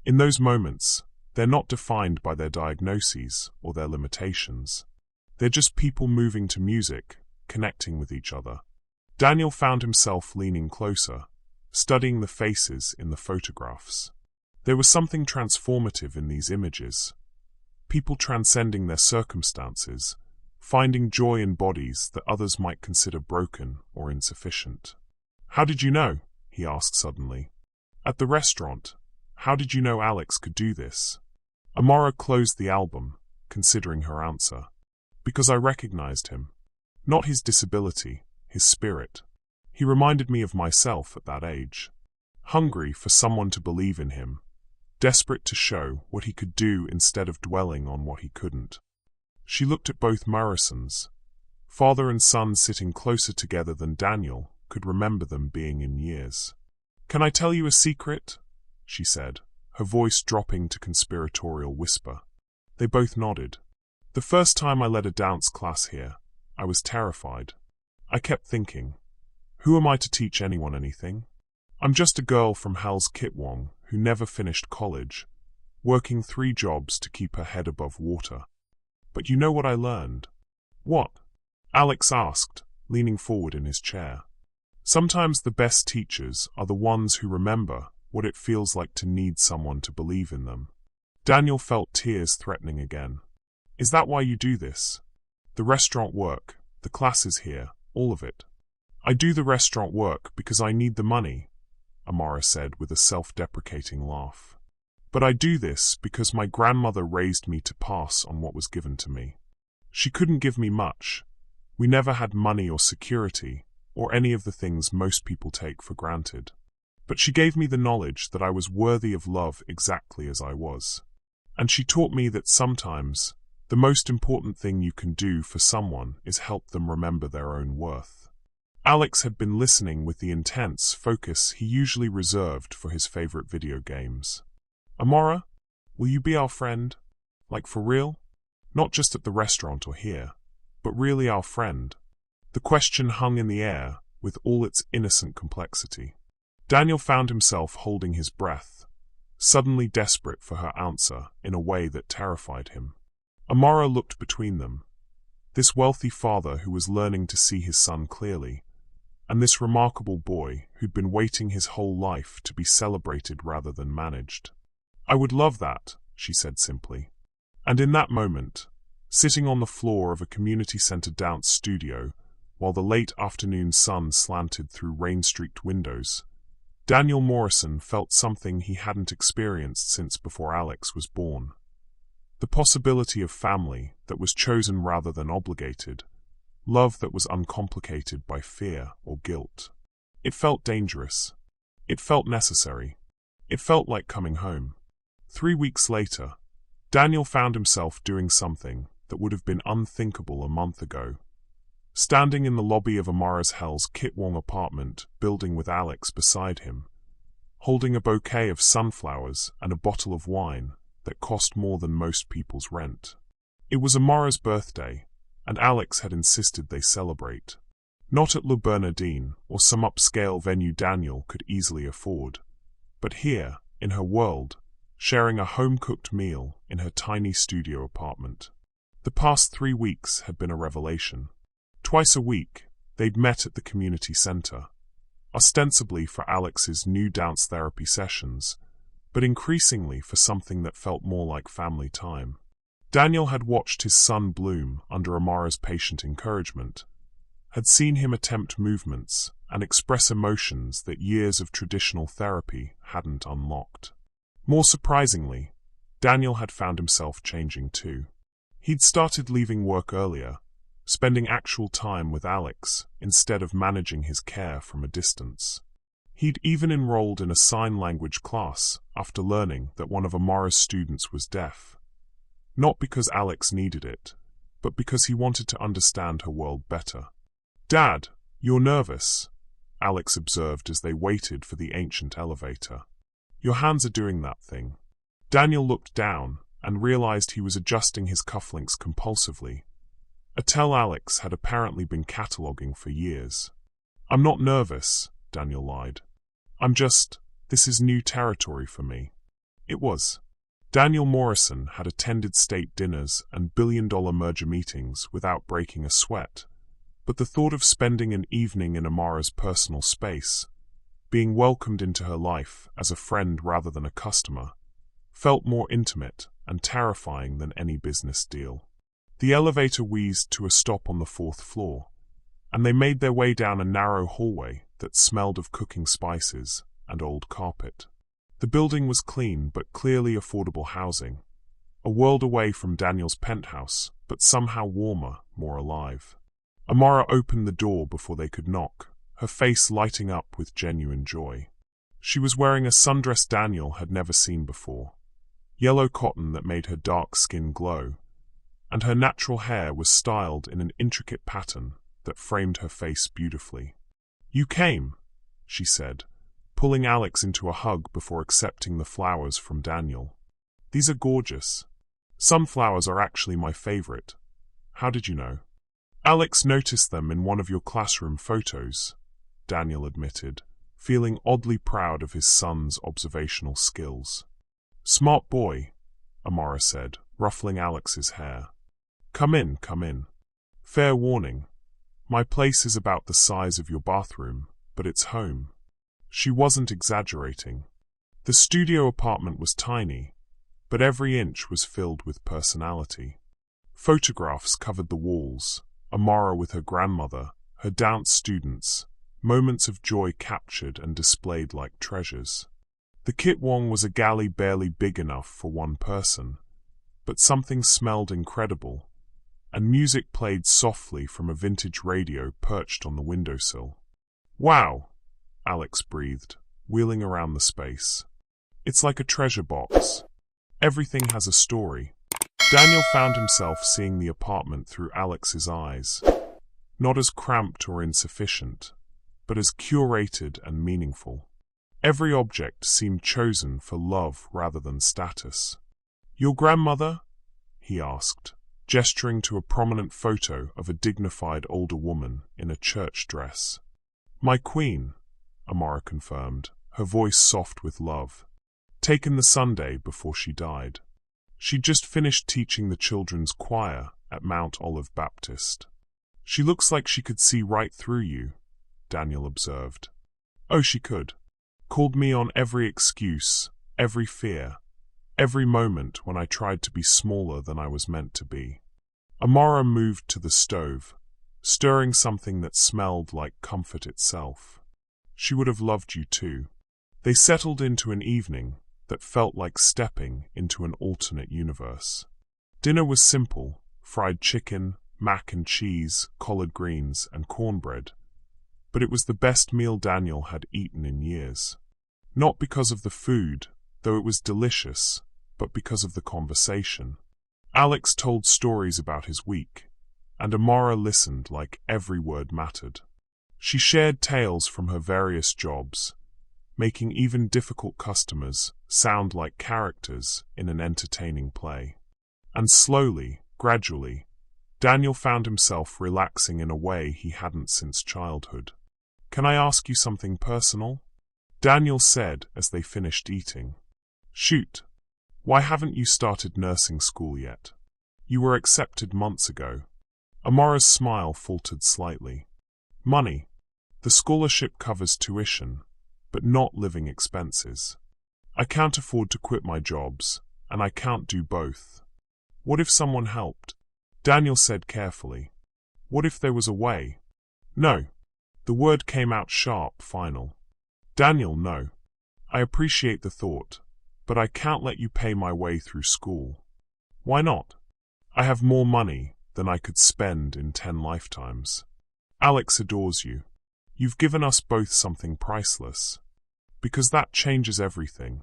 [SPEAKER 1] In those moments, they're not defined by their diagnoses or their limitations. They're just people moving to music, connecting with each other. Daniel found himself leaning closer, studying the faces in the photographs. There was something transformative in these images. People transcending their circumstances, finding joy in bodies that others might consider broken or insufficient. How did you know? He asked suddenly. At the restaurant. How did you know Alex could do this? Amora closed the album, considering her answer. Because I recognized him. Not his disability, his spirit. He reminded me of myself at that age. Hungry for someone to believe in him. Desperate to show what he could do instead of dwelling on what he couldn't. She looked at both Morrisons. Father and son sitting closer together than Daniel could remember them being in years. Can I tell you a secret? She said, her voice dropping to conspiratorial whisper. They both nodded. The first time I led a dance class here, I was terrified. I kept thinking, who am I to teach anyone anything? I'm just a girl from Hell's Kitwong who never finished college, working 3 jobs to keep her head above water. But you know what I learned? What? Alex asked, leaning forward in his chair. Sometimes the best teachers are the ones who remember what it feels like to need someone to believe in them. Daniel felt tears threatening again. Is that why you do this? The restaurant work, the classes here, all of it. I do the restaurant work because I need the money, Amara said with a self-deprecating laugh. But I do this because my grandmother raised me to pass on what was given to me. She couldn't give me much. We never had money or security, or any of the things most people take for granted. But she gave me the knowledge that I was worthy of love exactly as I was. And she taught me that sometimes the most important thing you can do for someone is help them remember their own worth. Alex had been listening with the intense focus he usually reserved for his favorite video games. Amara, will you be our friend? Like for real? Not just at the restaurant or here, but really our friend. The question hung in the air with all its innocent complexity. Daniel found himself holding his breath, suddenly desperate for her answer in a way that terrified him. Amara looked between them. This wealthy father who was learning to see his son clearly, and this remarkable boy who'd been waiting his whole life to be celebrated rather than managed. I would love that, she said simply. And in that moment, sitting on the floor of a community-center dance studio, while the late afternoon sun slanted through rain-streaked windows, Daniel Morrison felt something he hadn't experienced since before Alex was born. The possibility of family that was chosen rather than obligated, love that was uncomplicated by fear or guilt. It felt dangerous. It felt necessary. It felt like coming home. 3 weeks later, Daniel found himself doing something that would have been unthinkable a month ago. Standing in the lobby of Amara's Hell's Kitwong apartment building with Alex beside him, holding a bouquet of sunflowers and a bottle of wine that cost more than most people's rent. It was Amara's birthday, and Alex had insisted they celebrate. Not at Le Bernardine or some upscale venue Daniel could easily afford, but here, in her world, sharing a home-cooked meal in her tiny studio apartment. The past 3 weeks had been a revelation. Twice a week, they'd met at the community center, ostensibly for Alex's new dance therapy sessions, but increasingly for something that felt more like family time. Daniel had watched his son bloom under Amara's patient encouragement, had seen him attempt movements and express emotions that years of traditional therapy hadn't unlocked. More surprisingly, Daniel had found himself changing too. He'd started leaving work earlier, spending actual time with Alex instead of managing his care from a distance. He'd even enrolled in a sign language class after learning that one of Amara's students was deaf. Not because Alex needed it, but because he wanted to understand her world better. "Dad, you're nervous," Alex observed as they waited for the ancient elevator. "Your hands are doing that thing." Daniel looked down and realized he was adjusting his cufflinks compulsively, a tell Alex had apparently been cataloging for years. "I'm not nervous," Daniel lied. This is new territory for me." It was. Daniel Morrison had attended state dinners and billion-dollar merger meetings without breaking a sweat, but the thought of spending an evening in Amara's personal space, being welcomed into her life as a friend rather than a customer, felt more intimate and terrifying than any business deal. The elevator wheezed to a stop on the 4th floor, and they made their way down a narrow hallway that smelled of cooking spices and old carpet. The building was clean but clearly affordable housing, a world away from Daniel's penthouse, but somehow warmer, more alive. Amara opened the door before they could knock, her face lighting up with genuine joy. She was wearing a sundress Daniel had never seen before, yellow cotton that made her dark skin glow, and her natural hair was styled in an intricate pattern that framed her face beautifully. "You came," she said, pulling Alex into a hug before accepting the flowers from Daniel. "These are gorgeous." Sunflowers are actually my favorite. How did you know? Alex noticed them in one of your classroom photos, Daniel admitted, feeling oddly proud of his son's observational skills. Smart boy, Amara said, ruffling Alex's hair. Come in, come in. Fair warning. My place is about the size of your bathroom, but it's home. She wasn't exaggerating. The studio apartment was tiny, but every inch was filled with personality. Photographs covered the walls, Amara with her grandmother, her dance students, moments of joy captured and displayed like treasures. The kitwang was a galley barely big enough for one person, but something smelled incredible, and music played softly from a vintage radio perched on the windowsill. Wow, Alex breathed, wheeling around the space. It's like a treasure box. Everything has a story. Daniel found himself seeing the apartment through Alex's eyes, not as cramped or insufficient, but as curated and meaningful. Every object seemed chosen for love rather than status. Your grandmother? He asked, gesturing to a prominent photo of a dignified older woman in a church dress. My queen, Amara confirmed, her voice soft with love. Taken the Sunday before she died. She'd just finished teaching the children's choir at Mount Olive Baptist. She looks like she could see right through you, Daniel observed. Oh, she could. Called me on every excuse, every fear, every moment when I tried to be smaller than I was meant to be. Amara moved to the stove, stirring something that smelled like comfort itself. She would have loved you too. They settled into an evening that felt like stepping into an alternate universe. Dinner was simple: fried chicken, mac and cheese, collard greens, and cornbread. But it was the best meal Daniel had eaten in years. Not because of the food, though it was delicious, but because of the conversation. Alex told stories about his week, and Amara listened like every word mattered. She shared tales from her various jobs, making even difficult customers sound like characters in an entertaining play. And slowly, gradually, Daniel found himself relaxing in a way he hadn't since childhood. Can I ask you something personal? Daniel said as they finished eating. Shoot. Why haven't you started nursing school yet? You were accepted months ago. Amara's smile faltered slightly. Money. The scholarship covers tuition, but not living expenses. I can't afford to quit my jobs, and I can't do both. What if someone helped? Daniel said carefully. What if there was a way? No. The word came out sharp, final. Daniel, no. I appreciate the thought, but I can't let you pay my way through school. Why not? I have more money than I could spend in 10 lifetimes. Alex adores you. You've given us both something priceless. Because that changes everything.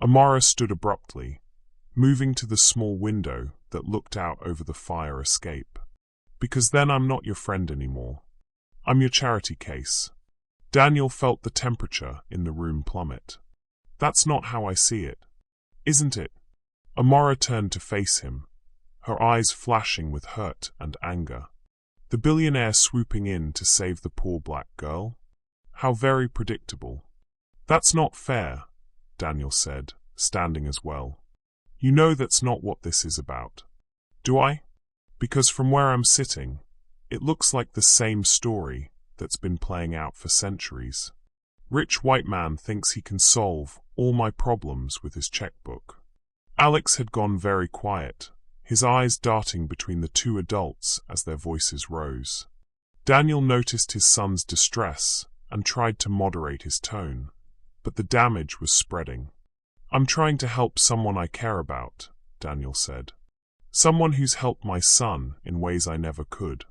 [SPEAKER 1] Amara stood abruptly, moving to the small window that looked out over the fire escape. Because then I'm not your friend anymore. I'm your charity case. Daniel felt the temperature in the room plummet. That's not how I see it. Isn't it? Amara turned to face him, her eyes flashing with hurt and anger. The billionaire swooping in to save the poor black girl? How very predictable. That's not fair, Daniel said, standing as well. You know that's not what this is about. Do I? Because from where I'm sitting, it looks like the same story that's been playing out for centuries. Rich white man thinks he can solve all my problems with his checkbook. Alex had gone very quiet, his eyes darting between the two adults as their voices rose. Daniel noticed his son's distress and tried to moderate his tone, but the damage was spreading. I'm trying to help someone I care about, Daniel said. Someone who's helped my son in ways I never could.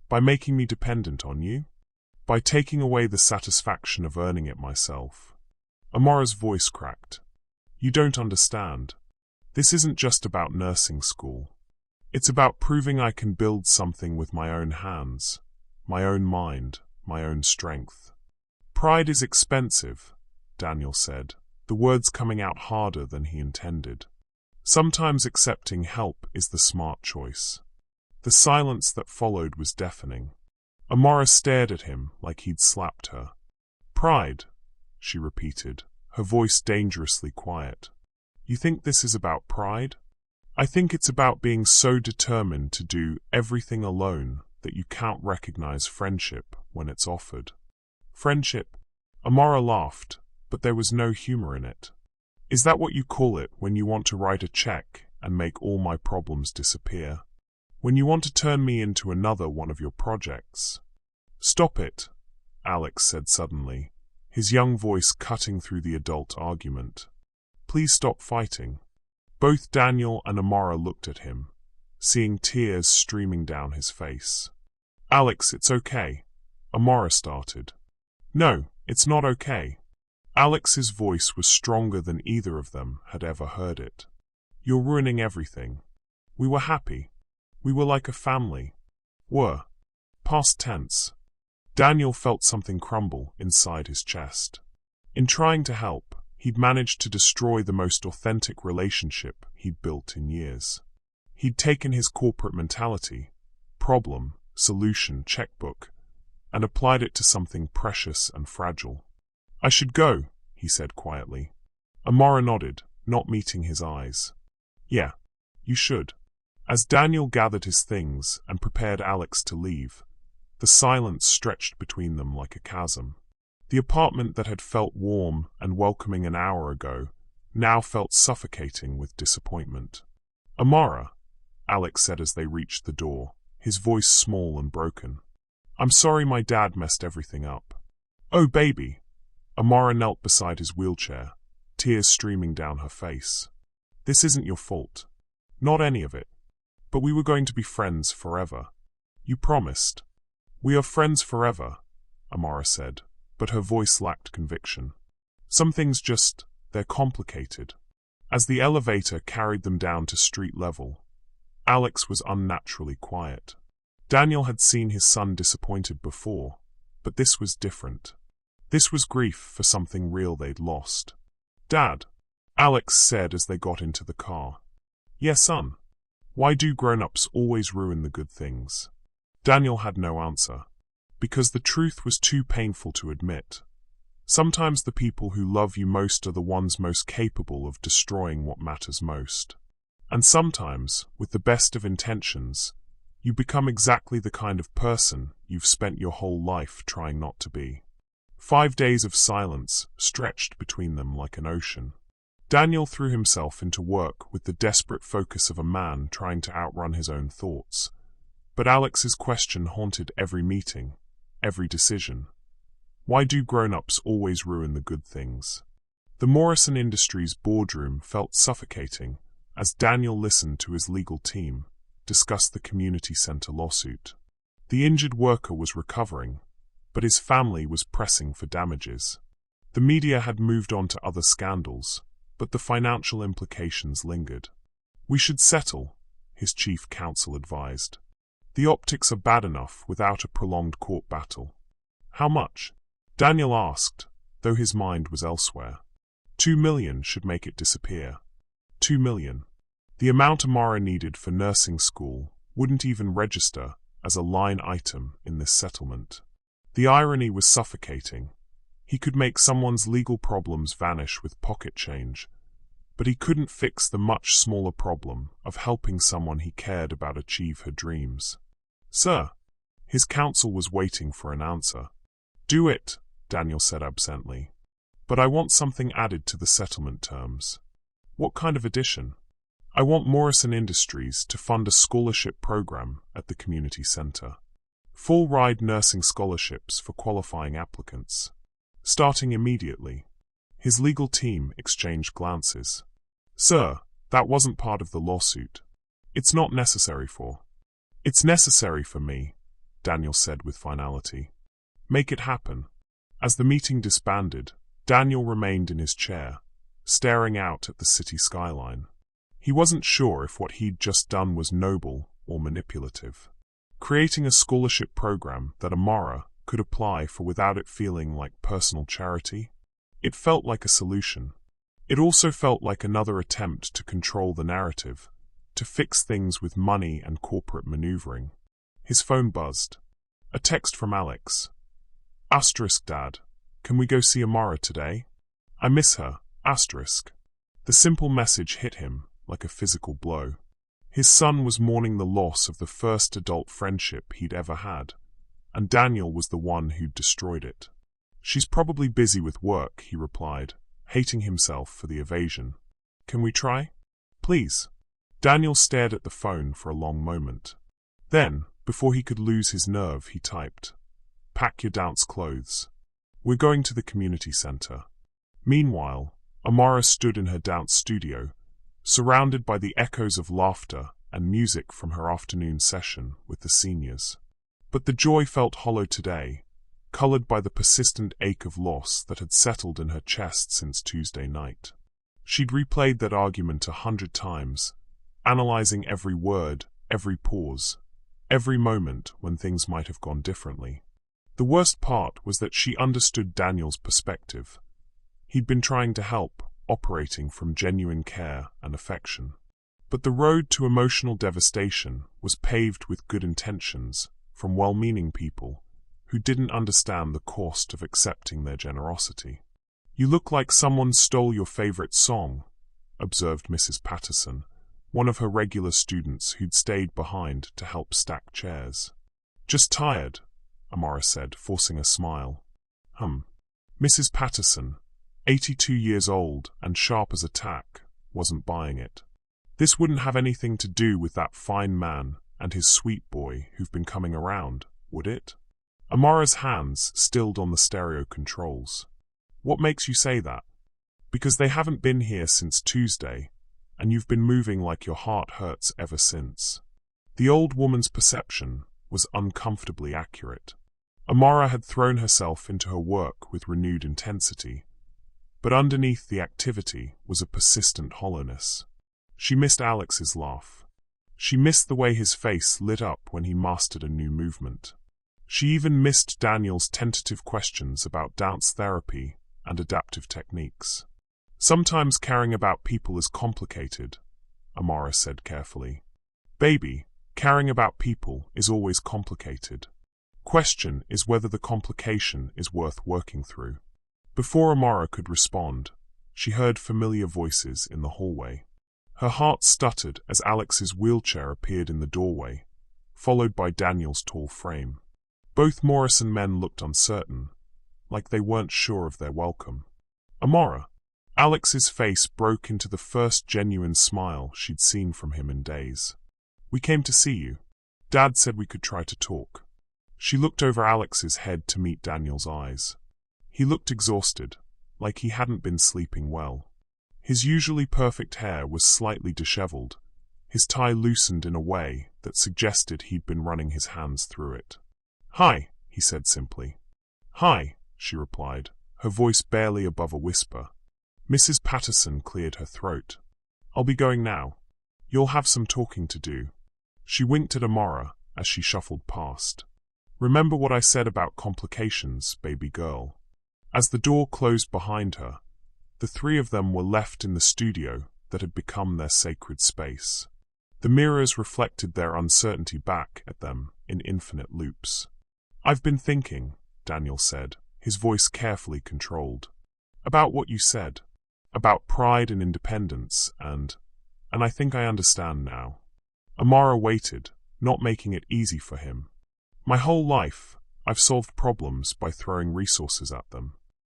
[SPEAKER 1] By making me dependent on you? By taking away the satisfaction of earning it myself. Amara's voice cracked. You don't understand. This isn't just about nursing school. It's about proving I can build something with my own hands, my own mind, my own strength. Pride is expensive, Daniel said, the words coming out harder than he intended. Sometimes accepting help is the smart choice. The silence that followed was deafening. Amara stared at him like he'd slapped her. Pride, she repeated, her voice dangerously quiet. You think this is about pride? I think it's about being so determined to do everything alone that you can't recognize friendship when it's offered. Friendship? Amara laughed, but there was no humor in it. Is that what you call it when you want to write a check and make all my problems disappear? When you want to turn me into another one of your projects? Stop it, Alex said suddenly, his young voice cutting through the adult argument. Please stop fighting. Both Daniel and Amara looked at him, seeing tears streaming down his face. Alex, it's okay, Amara started. No, it's not okay. Alex's voice was stronger than either of them had ever heard it. You're ruining everything. We were happy. We were like a family. Were. Past tense. Daniel felt something crumble inside his chest. In trying to help, he'd managed to destroy the most authentic relationship he'd built in years. He'd taken his corporate mentality, problem, solution, checkbook, and applied it to something precious and fragile. I should go, he said quietly. Amara nodded, not meeting his eyes. Yeah, you should. As Daniel gathered his things and prepared Alex to leave, the silence stretched between them like a chasm. The apartment that had felt warm and welcoming an hour ago now felt suffocating with disappointment. Amara, Alex said as they reached the door, his voice small and broken. I'm sorry my dad messed everything up. Oh, baby. Amara knelt beside his wheelchair, tears streaming down her face. This isn't your fault. Not any of it. But we were going to be friends forever. You promised. We are friends forever, Amara said, but her voice lacked conviction. Some things they're complicated. As the elevator carried them down to street level, Alex was unnaturally quiet. Daniel had seen his son disappointed before, but this was different. This was grief for something real they'd lost. Dad, Alex said as they got into the car. Yes, son. Why do grown-ups always ruin the good things? Daniel had no answer. Because the truth was too painful to admit. Sometimes the people who love you most are the ones most capable of destroying what matters most. And sometimes, with the best of intentions, you become exactly the kind of person you've spent your whole life trying not to be. 5 days of silence stretched between them like an ocean. Daniel threw himself into work with the desperate focus of a man trying to outrun his own thoughts. But Alex's question haunted every meeting, every decision. Why do grown-ups always ruin the good things? The Morrison Industries boardroom felt suffocating as Daniel listened to his legal team discuss the community center lawsuit. The injured worker was recovering, but his family was pressing for damages. The media had moved on to other scandals, but the financial implications lingered. We should settle, his chief counsel advised. The optics are bad enough without a prolonged court battle. How much? Daniel asked, though his mind was elsewhere. 2 million should make it disappear. 2 million. The amount Amara needed for nursing school wouldn't even register as a line item in this settlement. The irony was suffocating. He could make someone's legal problems vanish with pocket change, but he couldn't fix the much smaller problem of helping someone he cared about achieve her dreams. Sir, his counsel was waiting for an answer. Do it, Daniel said absently. But I want something added to the settlement terms. What kind of addition? I want Morrison Industries to fund a scholarship program at the community center. Full-ride nursing scholarships for qualifying applicants. Starting immediately. His legal team exchanged glances. Sir, that wasn't part of the lawsuit. It's not necessary for. It's necessary for me, Daniel said with finality. Make it happen. As the meeting disbanded, Daniel remained in his chair, staring out at the city skyline. He wasn't sure if what he'd just done was noble or manipulative. Creating a scholarship program that Amara could apply for without it feeling like personal charity? It felt like a solution. It also felt like another attempt to control the narrative, to fix things with money and corporate maneuvering. His phone buzzed. A text from Alex. Asterisk Dad, can we go see Amara today? I miss her. Asterisk. The simple message hit him like a physical blow. His son was mourning the loss of the first adult friendship he'd ever had, and Daniel was the one who'd destroyed it. She's probably busy with work, he replied, hating himself for the evasion. Can we try? Please. Daniel stared at the phone for a long moment. Then, before he could lose his nerve, he typed, Pack your dance clothes. We're going to the community center. Meanwhile, Amara stood in her dance studio, surrounded by the echoes of laughter and music from her afternoon session with the seniors. But the joy felt hollow today, colored by the persistent ache of loss that had settled in her chest since Tuesday night. She'd replayed that argument 100 times, analyzing every word, every pause, every moment when things might have gone differently. The worst part was that she understood Daniel's perspective. He'd been trying to help, operating from genuine care and affection. But the road to emotional devastation was paved with good intentions from well-meaning people who didn't understand the cost of accepting their generosity. You look like someone stole your favorite song, observed Mrs. Patterson, one of her regular students who'd stayed behind to help stack chairs. Just tired, Amara said, forcing a smile. Mrs. Patterson, 82 years old and sharp as a tack, wasn't buying it. This wouldn't have anything to do with that fine man and his sweet boy who've been coming around, would it? Amara's hands stilled on the stereo controls. What makes you say that? Because they haven't been here since Tuesday, and you've been moving like your heart hurts ever since. The old woman's perception was uncomfortably accurate. Amara had thrown herself into her work with renewed intensity, but underneath the activity was a persistent hollowness. She missed Alex's laugh. She missed the way his face lit up when he mastered a new movement. She even missed Daniel's tentative questions about dance therapy and adaptive techniques. Sometimes caring about people is complicated, Amara said carefully. Baby, caring about people is always complicated. Question is whether the complication is worth working through. Before Amara could respond, she heard familiar voices in the hallway. Her heart stuttered as Alex's wheelchair appeared in the doorway, followed by Daniel's tall frame. Both Morrison men looked uncertain, like they weren't sure of their welcome. Amara. Alex's face broke into the first genuine smile she'd seen from him in days. We came to see you. Dad said we could try to talk. She looked over Alex's head to meet Daniel's eyes. He looked exhausted, like he hadn't been sleeping well. His usually perfect hair was slightly disheveled, his tie loosened in a way that suggested he'd been running his hands through it. Hi, he said simply. Hi, she replied, her voice barely above a whisper. Mrs. Patterson cleared her throat. I'll be going now. You'll have some talking to do. She winked at Amara as she shuffled past. Remember what I said about complications, baby girl. As the door closed behind her, the three of them were left in the studio that had become their sacred space. The mirrors reflected their uncertainty back at them in infinite loops. I've been thinking, Daniel said, his voice carefully controlled. About what you said. About pride and independence and I think I understand now. Amara waited, not making it easy for him. My whole life, I've solved problems by throwing resources at them.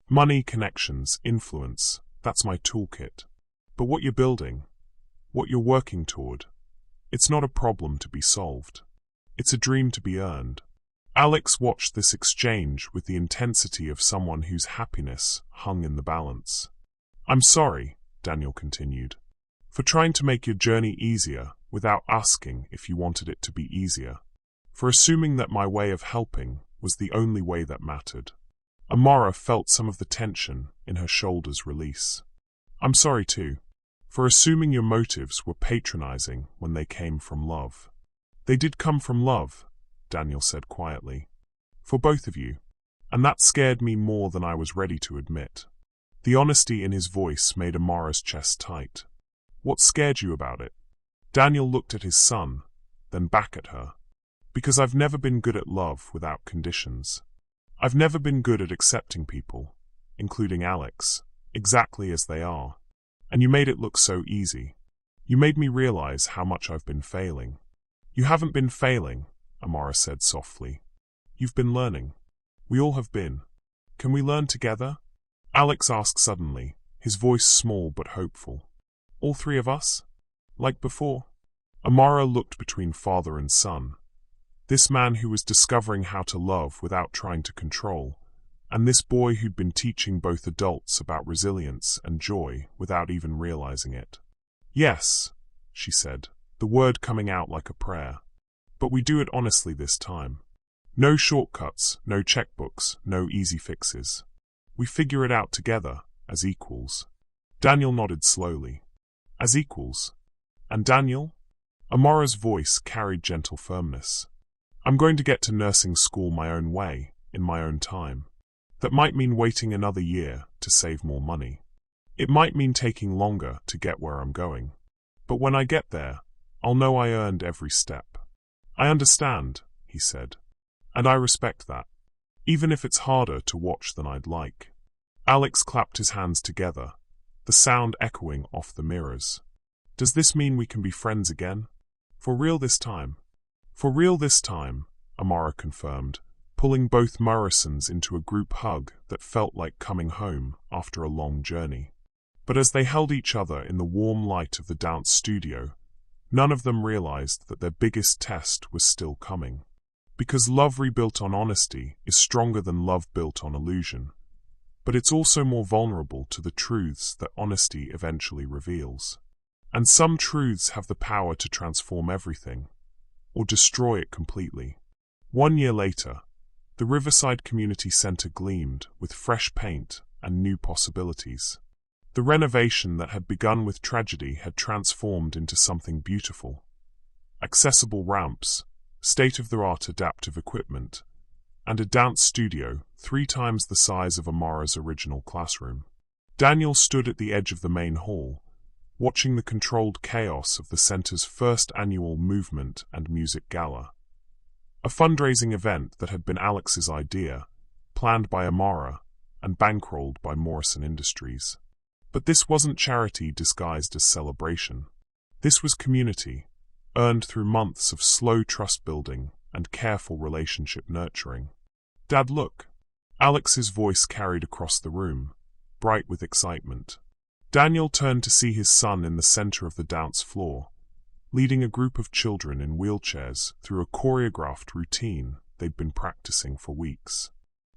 [SPEAKER 1] Money, connections, influence, that's my toolkit. But what you're building, what you're working toward, it's not a problem to be solved. It's a dream to be earned. Alex watched this exchange with the intensity of someone whose happiness hung in the balance. I'm sorry, Daniel continued, for trying to make your journey easier without asking if you wanted it to be easier, for assuming that my way of helping was the only way that mattered. Amara felt some of the tension in her shoulders release. I'm sorry too, for assuming your motives were patronizing when they came from love. They did come from love, Daniel said quietly, for both of you, and that scared me more than I was ready to admit. The honesty in his voice made Amara's chest tight. What scared you about it? Daniel looked at his son, then back at her. Because I've never been good at love without conditions. I've never been good at accepting people, including Alex, exactly as they are. And you made it look so easy. You made me realize how much I've been failing. You haven't been failing, Amara said softly. You've been learning. We all have been. Can we learn together? Alex asked suddenly, his voice small but hopeful. All three of us? Like before? Amara looked between father and son. This man who was discovering how to love without trying to control, and this boy who'd been teaching both adults about resilience and joy without even realizing it. Yes, she said, the word coming out like a prayer. But we do it honestly this time. No shortcuts, no checkbooks, no easy fixes. We figure it out together, as equals. Daniel nodded slowly. As equals? And Daniel? Amara's voice carried gentle firmness. I'm going to get to nursing school my own way, in my own time. That might mean waiting another year to save more money. It might mean taking longer to get where I'm going. But when I get there, I'll know I earned every step. I understand, he said. And I respect that, even if it's harder to watch than I'd like. Alex clapped his hands together, the sound echoing off the mirrors. Does this mean we can be friends again? For real this time? For real this time, Amara confirmed, pulling both Morrisons into a group hug that felt like coming home after a long journey. But as they held each other in the warm light of the dance studio, none of them realized that their biggest test was still coming. Because love rebuilt on honesty is stronger than love built on illusion. But it's also more vulnerable to the truths that honesty eventually reveals. And some truths have the power to transform everything, or destroy it completely. 1 year later, the Riverside Community Center gleamed with fresh paint and new possibilities. The renovation that had begun with tragedy had transformed into something beautiful. Accessible ramps, state-of-the-art adaptive equipment, and a dance studio 3 times the size of Amara's original classroom. Daniel stood at the edge of the main hall, watching the controlled chaos of the center's first annual movement and music gala. A fundraising event that had been Alex's idea, planned by Amara and bankrolled by Morrison Industries. But this wasn't charity disguised as celebration. This was community, earned through months of slow trust building and careful relationship nurturing. Dad, look. Alex's voice carried across the room, bright with excitement. Daniel turned to see his son in the center of the dance floor, leading a group of children in wheelchairs through a choreographed routine they'd been practicing for weeks.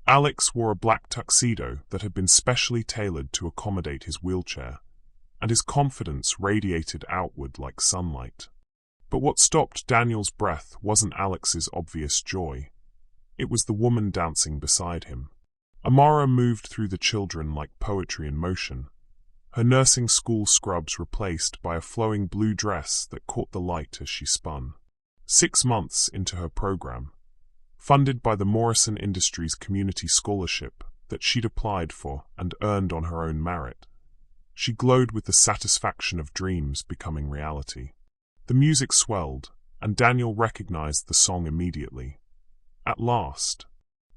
[SPEAKER 1] Alex wore a black tuxedo that had been specially tailored to accommodate his wheelchair, and his confidence radiated outward like sunlight. But what stopped Daniel's breath wasn't Alex's obvious joy. It was the woman dancing beside him. Amara moved through the children like poetry in motion, her nursing school scrubs replaced by a flowing blue dress that caught the light as she spun. 6 months into her program, funded by the Morrison Industries Community Scholarship that she'd applied for and earned on her own merit, she glowed with the satisfaction of dreams becoming reality. The music swelled, and Daniel recognized the song immediately. At last.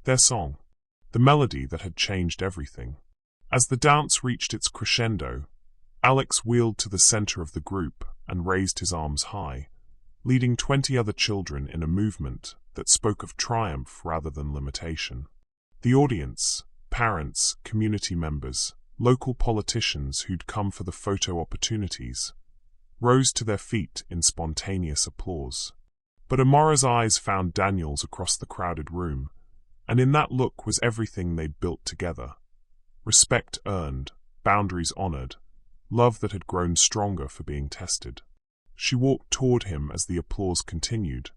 [SPEAKER 1] Their song. The melody that had changed everything. As the dance reached its crescendo, Alex wheeled to the center of the group and raised his arms high, leading 20 other children in a movement that spoke of triumph rather than limitation. The audience, parents, community members, local politicians who'd come for the photo opportunities, rose to their feet in spontaneous applause. But Amara's eyes found Daniel's across the crowded room, and in that look was everything they'd built together. Respect earned, boundaries honored, love that had grown stronger for being tested. She walked toward him as the applause continued,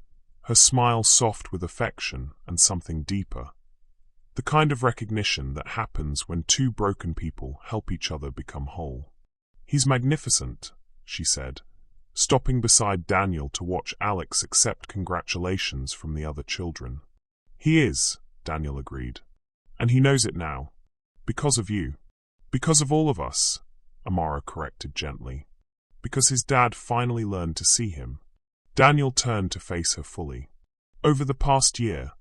[SPEAKER 1] her smile soft with affection and something deeper. The kind of recognition that happens when 2 broken people help each other become whole. He's magnificent, she said, stopping beside Daniel to watch Alex accept congratulations from the other children. He is, Daniel agreed. And he knows it now. Because of you. Because of all of us, Amara corrected gently. Because his dad finally learned to see him. Daniel turned to face her fully. Over the past year,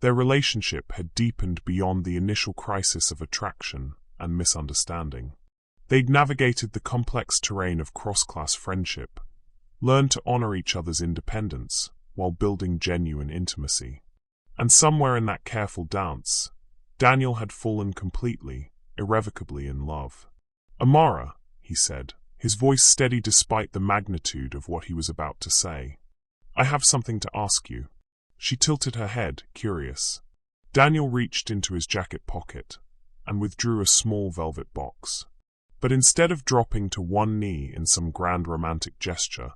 [SPEAKER 1] their relationship had deepened beyond the initial crisis of attraction and misunderstanding. They'd navigated the complex terrain of cross-class friendship, learned to honor each other's independence while building genuine intimacy. And somewhere in that careful dance, Daniel had fallen completely, irrevocably in love. "Amara," he said, his voice steady despite the magnitude of what he was about to say. "I have something to ask you." She tilted her head, curious. Daniel reached into his jacket pocket and withdrew a small velvet box. But instead of dropping to one knee in some grand romantic gesture,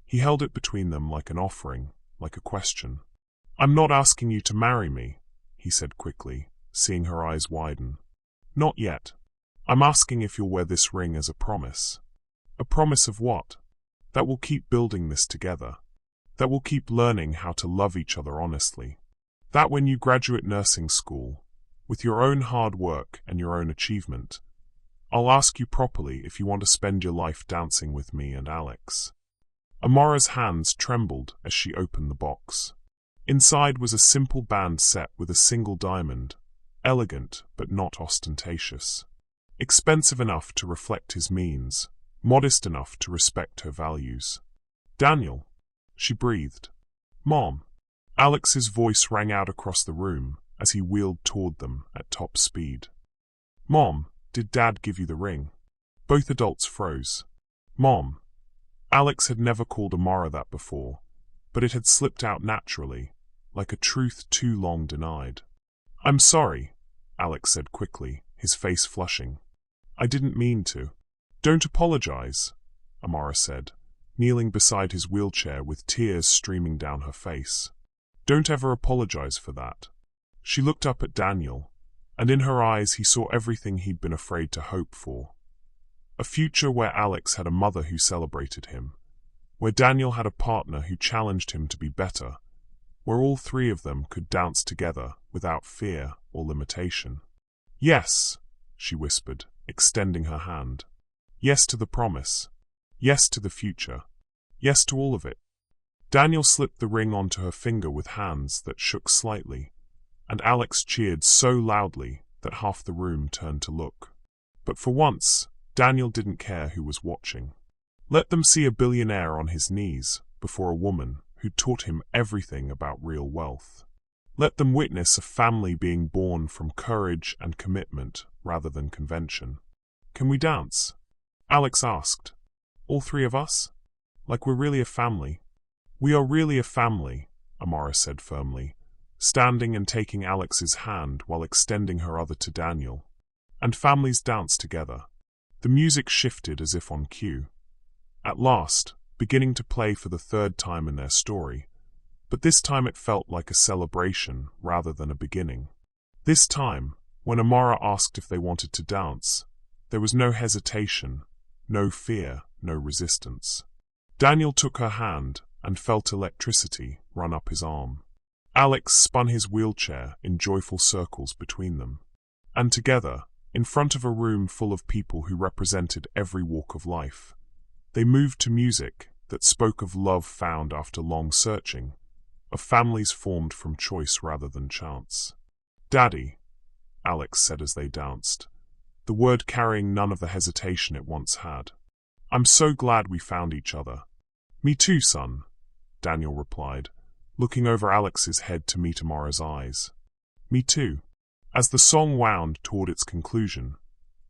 [SPEAKER 1] he held it between them like an offering, like a question. "I'm not asking you to marry me," he said quickly, seeing her eyes widen. "Not yet. I'm asking if you'll wear this ring as a promise." "A promise of what?" "That we'll keep building this together. That we'll keep learning how to love each other honestly. That when you graduate nursing school, with your own hard work and your own achievement, I'll ask you properly if you want to spend your life dancing with me and Alex." Amara's hands trembled as she opened the box. Inside was a simple band set with a single diamond, elegant but not ostentatious. Expensive enough to reflect his means, modest enough to respect her values. "Daniel," she breathed. "Mom." Alex's voice rang out across the room as he wheeled toward them at top speed. "Mom, did Dad give you the ring?" Both adults froze. "Mom." Alex had never called Amara that before, but it had slipped out naturally, like a truth too long denied. "I'm sorry," Alex said quickly, his face flushing. "I didn't mean to." "Don't apologize," Amara said, kneeling beside his wheelchair with tears streaming down her face. "Don't ever apologize for that." She looked up at Daniel, and in her eyes he saw everything he'd been afraid to hope for. A future where Alex had a mother who celebrated him, where Daniel had a partner who challenged him to be better, where all three of them could dance together without fear or limitation. "Yes," she whispered, extending her hand. "Yes to the promise. Yes to the future. Yes to all of it." Daniel slipped the ring onto her finger with hands that shook slightly, and Alex cheered so loudly that half the room turned to look. But for once, Daniel didn't care who was watching. Let them see a billionaire on his knees before a woman who taught him everything about real wealth. Let them witness a family being born from courage and commitment rather than convention. "Can we dance?" Alex asked. "All three of us? Like we're really a family?" "We are really a family," Amara said firmly, standing and taking Alex's hand while extending her other to Daniel. "And families dance together." The music shifted as if on cue. At last, beginning to play for the third time in their story, but this time it felt like a celebration rather than a beginning. This time, when Amara asked if they wanted to dance, there was no hesitation, no fear, no resistance. Daniel took her hand and felt electricity run up his arm. Alex spun his wheelchair in joyful circles between them. And together, in front of a room full of people who represented every walk of life, they moved to music that spoke of love found after long searching, of families formed from choice rather than chance. "Daddy," Alex said as they danced, the word carrying none of the hesitation it once had. "I'm so glad we found each other." "Me too, son," Daniel replied, looking over Alex's head to meet Amara's eyes. "Me too." As the song wound toward its conclusion,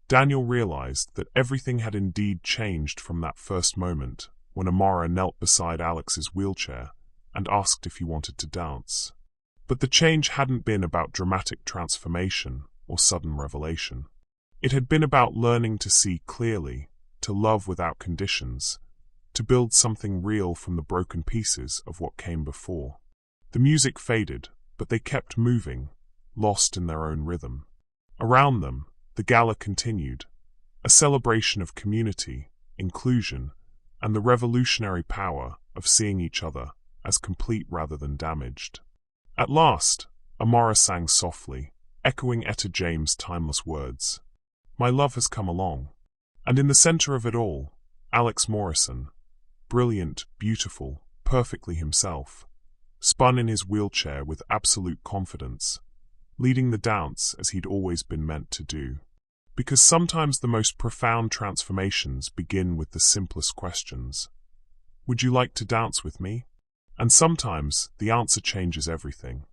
[SPEAKER 1] Daniel realized that everything had indeed changed from that first moment when Amara knelt beside Alex's wheelchair and asked if he wanted to dance. But the change hadn't been about dramatic transformation or sudden revelation. It had been about learning to see clearly, to love without conditions, to build something real from the broken pieces of what came before. The music faded, but they kept moving, lost in their own rhythm. Around them, the gala continued, a celebration of community, inclusion, and the revolutionary power of seeing each other as complete rather than damaged. At last, Amara sang softly, echoing Etta James' timeless words. My love has come along. And in the center of it all, Alex Morrison, brilliant, beautiful, perfectly himself, spun in his wheelchair with absolute confidence, leading the dance as he'd always been meant to do. Because sometimes the most profound transformations begin with the simplest questions. Would you like to dance with me? And sometimes the answer changes everything.